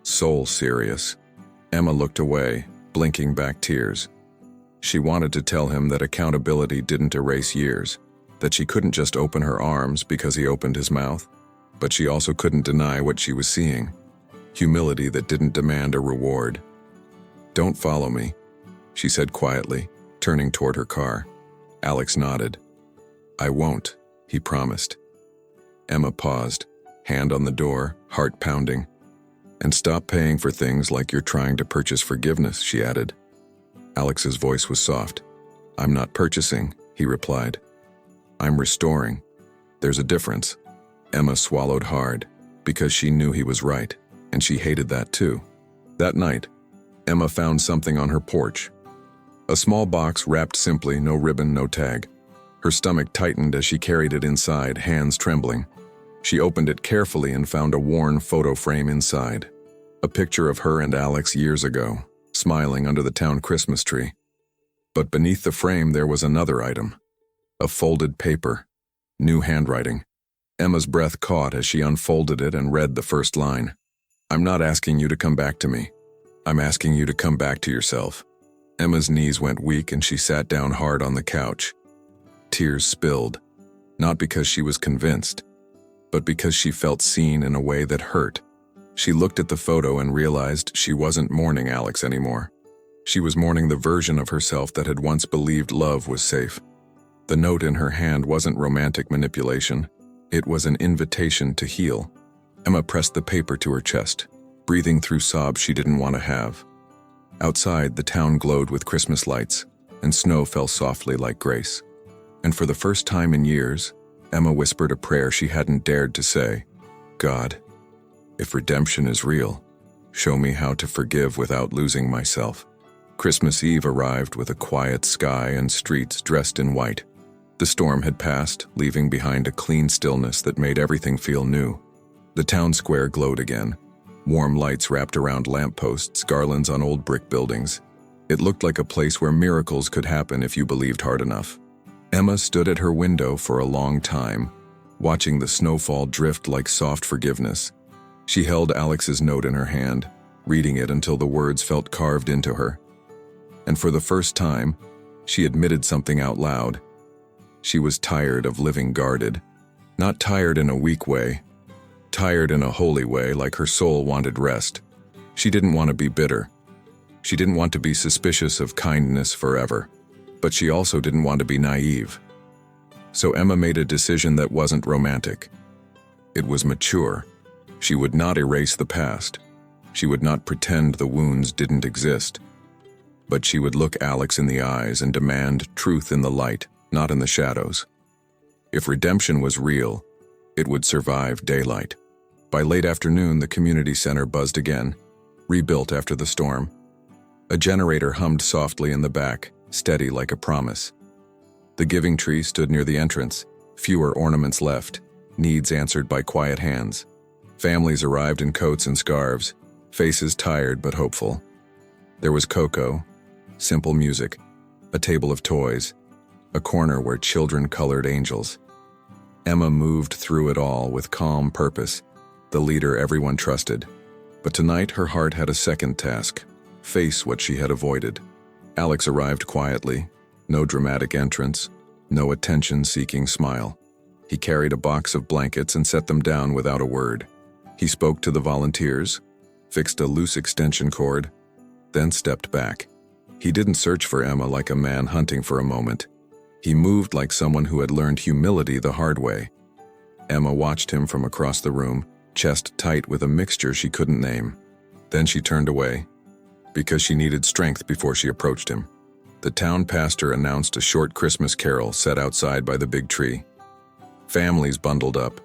Soul serious. Emma looked away, blinking back tears. She wanted to tell him that accountability didn't erase years, that she couldn't just open her arms because he opened his mouth, but she also couldn't deny what she was seeing. Humility that didn't demand a reward. "Don't follow me," she said quietly, turning toward her car. Alex nodded. "I won't," he promised. Emma paused, hand on the door, heart pounding. "And stop paying for things like you're trying to purchase forgiveness," she added. Alex's voice was soft. "I'm not purchasing," he replied. "I'm restoring. There's a difference." Emma swallowed hard, because she knew he was right, and she hated that too. That night, Emma found something on her porch. A small box wrapped simply, no ribbon, no tag. Her stomach tightened as she carried it inside, hands trembling. She opened it carefully and found a worn photo frame inside. A picture of her and Alex years ago, smiling under the town Christmas tree. But beneath the frame there was another item. A folded paper. New handwriting. Emma's breath caught as she unfolded it and read the first line. "I'm not asking you to come back to me. I'm asking you to come back to yourself." Emma's knees went weak and she sat down hard on the couch. Tears spilled, not because she was convinced, but because she felt seen in a way that hurt. She looked at the photo and realized she wasn't mourning Alex anymore. She was mourning the version of herself that had once believed love was safe. The note in her hand wasn't romantic manipulation. It was an invitation to heal. Emma pressed the paper to her chest, breathing through sobs she didn't want to have. Outside, the town glowed with Christmas lights, and snow fell softly like grace. And for the first time in years, Emma whispered a prayer she hadn't dared to say. "God, if redemption is real, show me how to forgive without losing myself." Christmas Eve arrived with a quiet sky and streets dressed in white. The storm had passed, leaving behind a clean stillness that made everything feel new. The town square glowed again. Warm lights wrapped around lampposts, garlands on old brick buildings. It looked like a place where miracles could happen if you believed hard enough. Emma stood at her window for a long time, watching the snowfall drift like soft forgiveness. She held Alex's note in her hand, reading it until the words felt carved into her. And for the first time, she admitted something out loud. She was tired of living guarded. Not tired in a weak way, tired in a holy way, like her soul wanted rest. She didn't want to be bitter. She didn't want to be suspicious of kindness forever. But she also didn't want to be naive. So Emma made a decision that wasn't romantic. It was mature. She would not erase the past. She would not pretend the wounds didn't exist. But she would look Alex in the eyes and demand truth in the light, not in the shadows. If redemption was real, it would survive daylight. By late afternoon, the community center buzzed again, rebuilt after the storm. A generator hummed softly in the back, steady like a promise. The giving tree stood near the entrance, fewer ornaments left, needs answered by quiet hands. Families arrived in coats and scarves, faces tired but hopeful. There was cocoa, simple music, a table of toys, a corner where children colored angels. Emma moved through it all with calm purpose, the leader everyone trusted. But tonight her heart had a second task: face what she had avoided. Alex arrived quietly, no dramatic entrance, no attention-seeking smile. He carried a box of blankets and set them down without a word. He spoke to the volunteers, fixed a loose extension cord, then stepped back. He didn't search for Emma like a man hunting for a moment. He moved like someone who had learned humility the hard way. Emma watched him from across the room, chest tight with a mixture she couldn't name. Then she turned away, because she needed strength before she approached him. The town pastor announced a short Christmas carol set outside by the big tree. Families bundled up.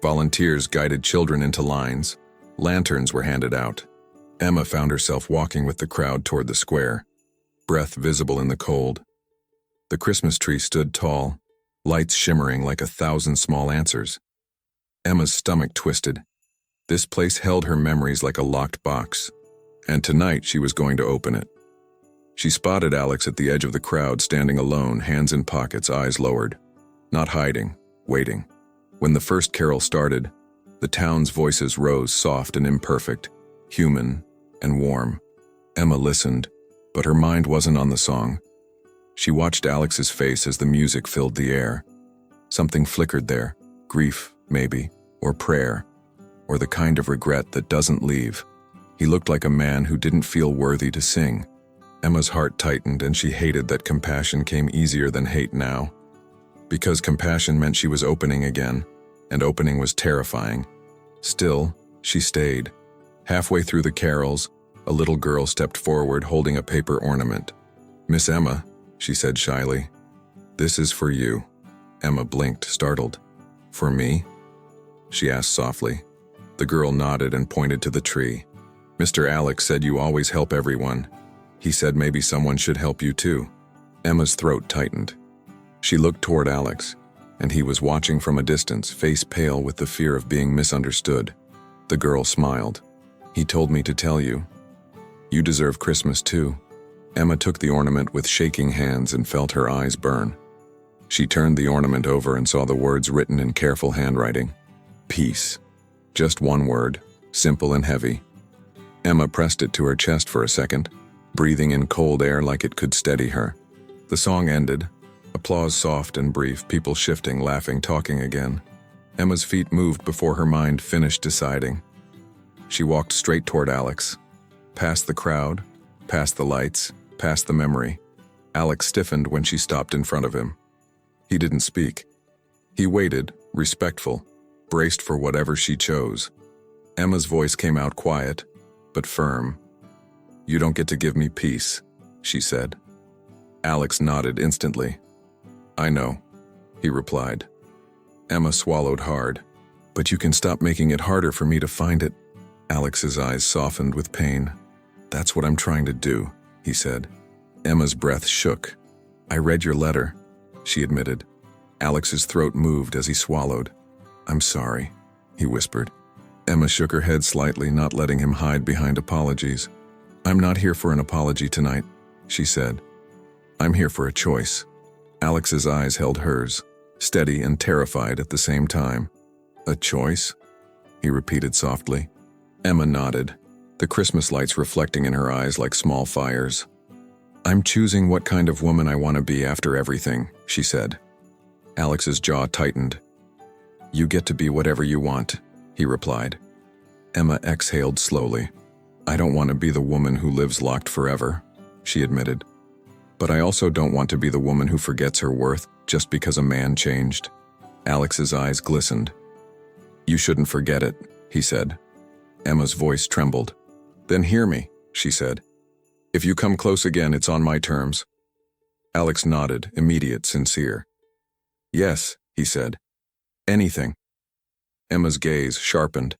Volunteers guided children into lines. Lanterns were handed out. Emma found herself walking with the crowd toward the square, breath visible in the cold. The Christmas tree stood tall, lights shimmering like 1,000 small answers. Emma's stomach twisted. This place held her memories like a locked box, and tonight she was going to open it. She spotted Alex at the edge of the crowd, standing alone, hands in pockets, eyes lowered. Not hiding, waiting. When the first carol started, the town's voices rose, soft and imperfect, human and warm. Emma listened, but her mind wasn't on the song. She watched Alex's face as the music filled the air. Something flickered there, grief, maybe, or prayer, or the kind of regret that doesn't leave. He looked like a man who didn't feel worthy to sing. Emma's heart tightened, and she hated that compassion came easier than hate now. Because compassion meant she was opening again, and opening was terrifying. Still, she stayed. Halfway through the carols, a little girl stepped forward holding a paper ornament. "Miss Emma," she said shyly, "this is for you." Emma blinked, startled. "For me?" she asked softly. The girl nodded and pointed to the tree. "Mr. Alex said you always help everyone. He said maybe someone should help you too." Emma's throat tightened. She looked toward Alex, and he was watching from a distance, face pale with the fear of being misunderstood. The girl smiled. "He told me to tell you. You deserve Christmas too." Emma took the ornament with shaking hands and felt her eyes burn. She turned the ornament over and saw the words written in careful handwriting. Peace. Just one word, simple and heavy. Emma pressed it to her chest for a second, breathing in cold air like it could steady her. The song ended. Applause soft and brief, people shifting, laughing, talking again. Emma's feet moved before her mind finished deciding. She walked straight toward Alex. Past the crowd, past the lights, past the memory. Alex stiffened when she stopped in front of him. He didn't speak. He waited, respectful, braced for whatever she chose. Emma's voice came out quiet, but firm. "You don't get to give me peace," she said. Alex nodded instantly. "I know," he replied. Emma swallowed hard. "But you can stop making it harder for me to find it." Alex's eyes softened with pain. "That's what I'm trying to do," he said. Emma's breath shook. "I read your letter," she admitted. Alex's throat moved as he swallowed. "I'm sorry," he whispered. Emma shook her head slightly, not letting him hide behind apologies. "I'm not here for an apology tonight," she said. "I'm here for a choice." Alex's eyes held hers, steady and terrified at the same time. "A choice?" he repeated softly. Emma nodded, the Christmas lights reflecting in her eyes like small fires. "I'm choosing what kind of woman I want to be after everything," she said. Alex's jaw tightened. "You get to be whatever you want," he replied. Emma exhaled slowly. "I don't want to be the woman who lives locked forever," she admitted. "But I also don't want to be the woman who forgets her worth just because a man changed." Alex's eyes glistened. "You shouldn't forget it," he said. Emma's voice trembled. "Then hear me," she said. "If you come close again, it's on my terms." Alex nodded, immediate, sincere. "Yes," he said. "Anything." Emma's gaze sharpened.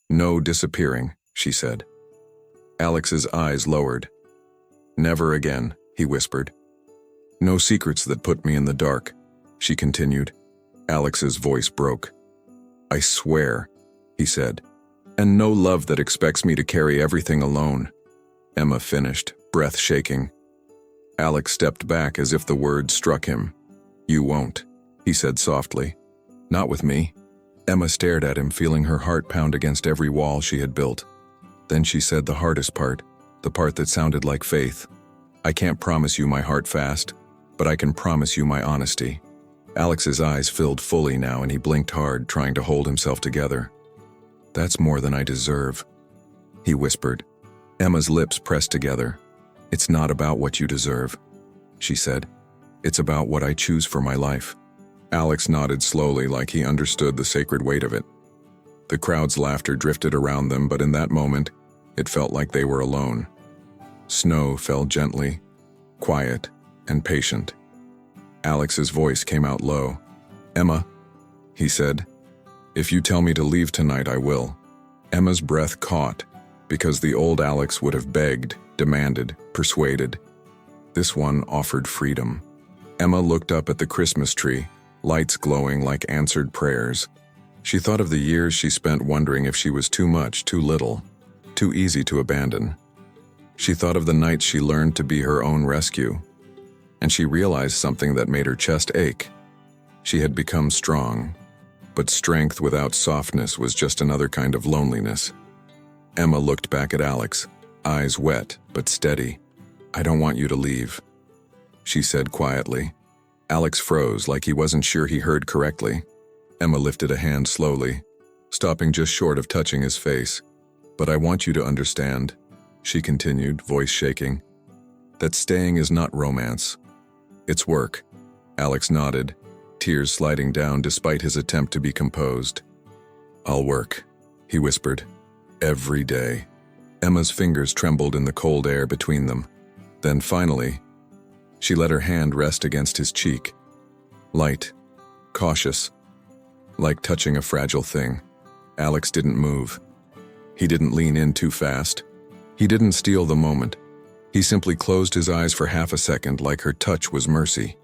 "No disappearing," she said. Alex's eyes lowered. "Never again," he whispered. "No secrets that put me in the dark," she continued. Alex's voice broke. "I swear," he said. "And no love that expects me to carry everything alone." Emma finished, breath shaking. Alex stepped back as if the words struck him. "You won't," he said softly. "Not with me." Emma stared at him, feeling her heart pound against every wall she had built. Then she said the hardest part, the part that sounded like faith. "I can't promise you my heart fast, but I can promise you my honesty." Alex's eyes filled fully now and he blinked hard, trying to hold himself together. "That's more than I deserve," he whispered. Emma's lips pressed together. "It's not about what you deserve," she said. "It's about what I choose for my life." Alex nodded slowly, like he understood the sacred weight of it. The crowd's laughter drifted around them, but in that moment, it felt like they were alone. Snow fell gently, quiet, and patient. Alex's voice came out low. "Emma," he said, "if you tell me to leave tonight, I will." Emma's breath caught, because the old Alex would have begged, demanded, persuaded. This one offered freedom. Emma looked up at the Christmas tree, lights glowing like answered prayers. She thought of the years she spent wondering if she was too much, too little, too easy to abandon. She thought of the nights she learned to be her own rescue, and she realized something that made her chest ache. She had become strong, but strength without softness was just another kind of loneliness. Emma looked back at Alex, eyes wet but steady. "I don't want you to leave," she said quietly. Alex froze like he wasn't sure he heard correctly. Emma lifted a hand slowly, stopping just short of touching his face. "But I want you to understand," she continued, voice shaking, "that staying is not romance. It's work." Alex nodded, tears sliding down despite his attempt to be composed. "I'll work," he whispered, "every day." Emma's fingers trembled in the cold air between them. Then finally, She let her hand rest against his cheek. Light, cautious, like touching a fragile thing. Alex didn't move. He didn't lean in too fast. He didn't steal the moment. He simply closed his eyes for half a second like her touch was mercy.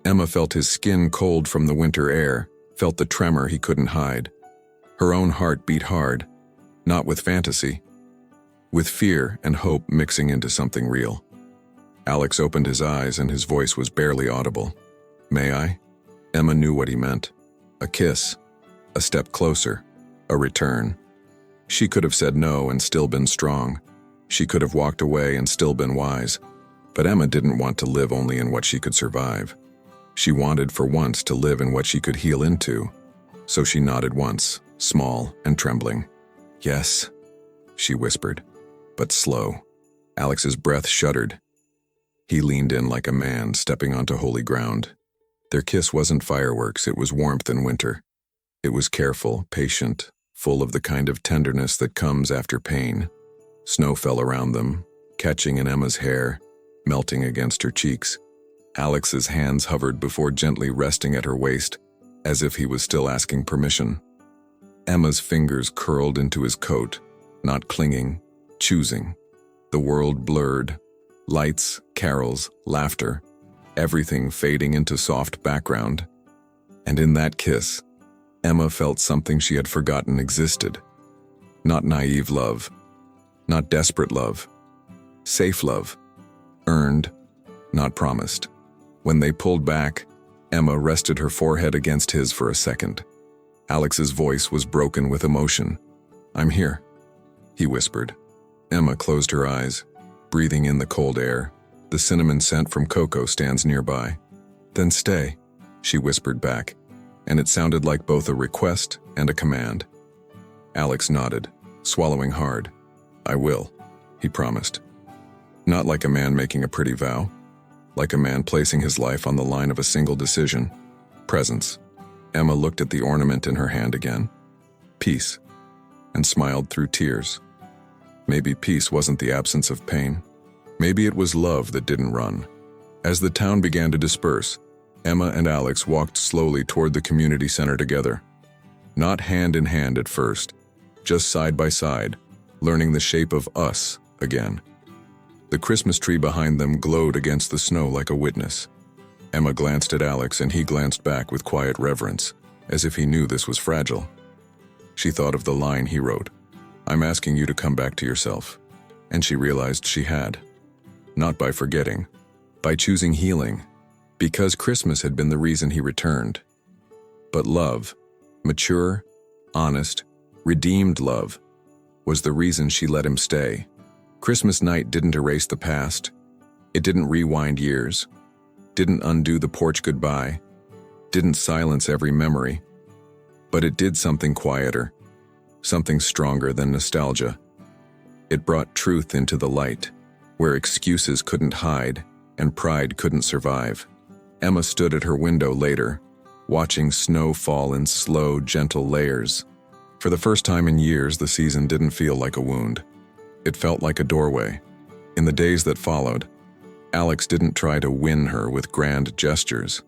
Emma felt his skin cold from the winter air, felt the tremor he couldn't hide. Her own heart beat hard, not with fantasy, with fear and hope mixing into something real. Alex opened his eyes and his voice was barely audible. "May I?" Emma knew what he meant. A kiss, a step closer, a return. She could have said no and still been strong. She could have walked away and still been wise. But Emma didn't want to live only in what she could survive. She wanted for once to live in what she could heal into. So she nodded once, small and trembling. "Yes," she whispered, but slow. Alex's breath shuddered. He leaned in like a man stepping onto holy ground. Their kiss wasn't fireworks, it was warmth in winter. It was careful, patient, full of the kind of tenderness that comes after pain. Snow fell around them, catching in Emma's hair, melting against her cheeks. Alex's hands hovered before gently resting at her waist, as if he was still asking permission. Emma's fingers curled into his coat, not clinging, choosing. The world blurred. Lights, carols, laughter, everything fading into soft background. And in that kiss, Emma felt something she had forgotten existed. Not naive love, not desperate love, safe love, earned, not promised. When they pulled back, Emma rested her forehead against his for a second. Alex's voice was broken with emotion. "I'm here," he whispered. Emma closed her eyes, breathing in the cold air. The cinnamon scent from cocoa stands nearby. "Then stay," she whispered back, and it sounded like both a request and a command. Alex nodded, swallowing hard. "I will," he promised. Not like a man making a pretty vow, like a man placing his life on the line of a single decision. Presence. Emma looked at the ornament in her hand again. Peace. And smiled through tears. Maybe peace wasn't the absence of pain. Maybe it was love that didn't run. As the town began to disperse, Emma and Alex walked slowly toward the community center together. Not hand in hand at first, just side by side, learning the shape of us again. The Christmas tree behind them glowed against the snow like a witness. Emma glanced at Alex and he glanced back with quiet reverence, as if he knew this was fragile. She thought of the line he wrote, "I'm asking you to come back to yourself." And she realized she had. Not by forgetting, by choosing healing, because Christmas had been the reason he returned. But love, mature, honest, redeemed love, was the reason she let him stay. Christmas night didn't erase the past. It didn't rewind years. Didn't undo the porch goodbye. Didn't silence every memory. But it did something quieter, something stronger than nostalgia. It brought truth into the light, where excuses couldn't hide and pride couldn't survive. Emma stood at her window later, watching snow fall in slow, gentle layers. For the first time in years, the season didn't feel like a wound. It felt like a doorway. In the days that followed, Alex didn't try to win her with grand gestures.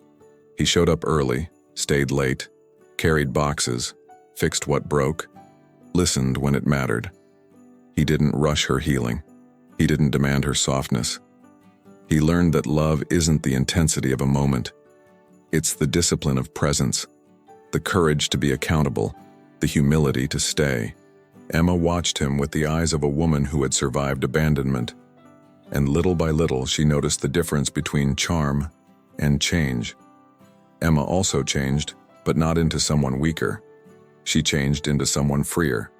He showed up early, stayed late, carried boxes, fixed what broke, listened when it mattered. He didn't rush her healing. He didn't demand her softness. He learned that love isn't the intensity of a moment. It's the discipline of presence, the courage to be accountable, the humility to stay. Emma watched him with the eyes of a woman who had survived abandonment, and little by little she noticed the difference between charm and change. Emma also changed, but not into someone weaker. She changed into someone freer.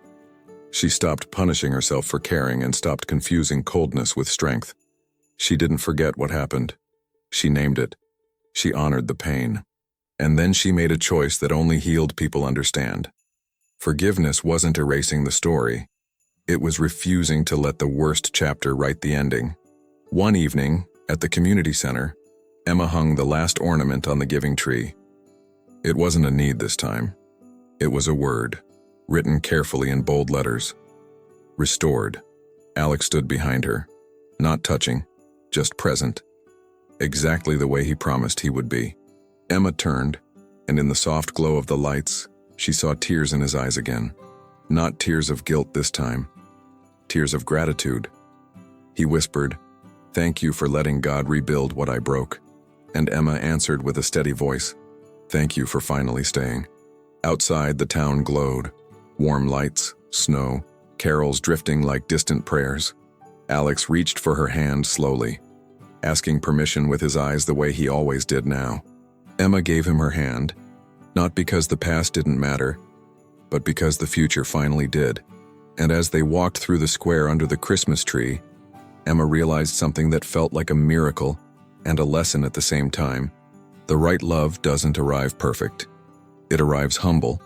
She stopped punishing herself for caring and stopped confusing coldness with strength. She didn't forget what happened. She named it. She honored the pain. And then she made a choice that only healed people understand. Forgiveness wasn't erasing the story. It was refusing to let the worst chapter write the ending. One evening, at the community center, Emma hung the last ornament on the giving tree. It wasn't a need this time. It was a word, written carefully in bold letters. Restored. Alex stood behind her, not touching, just present. exactly the way he promised he would be. Emma turned, and in the soft glow of the lights, she saw tears in his eyes again. Not tears of guilt this time, tears of gratitude. He whispered, "Thank you for letting God rebuild what I broke." And Emma answered with a steady voice, "Thank you for finally staying." Outside, the town glowed. Warm lights, snow, carols drifting like distant prayers. Alex reached for her hand slowly, asking permission with his eyes the way he always did now. Emma gave him her hand, not because the past didn't matter, but because the future finally did. And as they walked through the square under the Christmas tree, Emma realized something that felt like a miracle and a lesson at the same time. The right love doesn't arrive perfect. It arrives humble,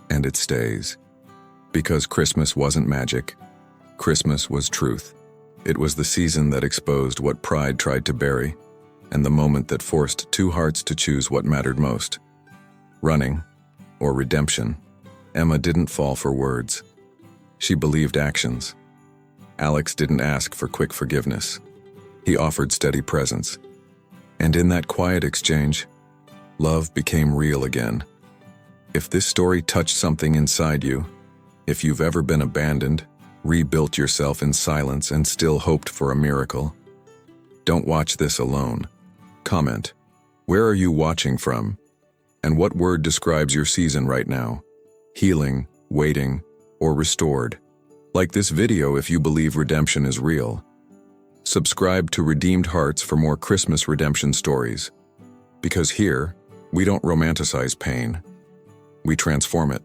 and it stays. Because Christmas wasn't magic. Christmas was truth. It was the season that exposed what pride tried to bury, and the moment that forced two hearts to choose what mattered most. Running, or redemption. Emma didn't fall for words. She believed actions. Alex didn't ask for quick forgiveness. He offered steady presence. And in that quiet exchange, love became real again. If this story touched something inside you, if you've ever been abandoned, rebuilt yourself in silence and still hoped for a miracle, don't watch this alone. Comment, where are you watching from? And what word describes your season right now? Healing, waiting, or restored? Like this video if you believe redemption is real. Subscribe to Redeemed Hearts for more Christmas redemption stories. Because here, we don't romanticize pain. We transform it.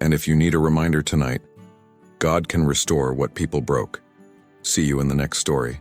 And if you need a reminder tonight, God can restore what people broke. See you in the next story.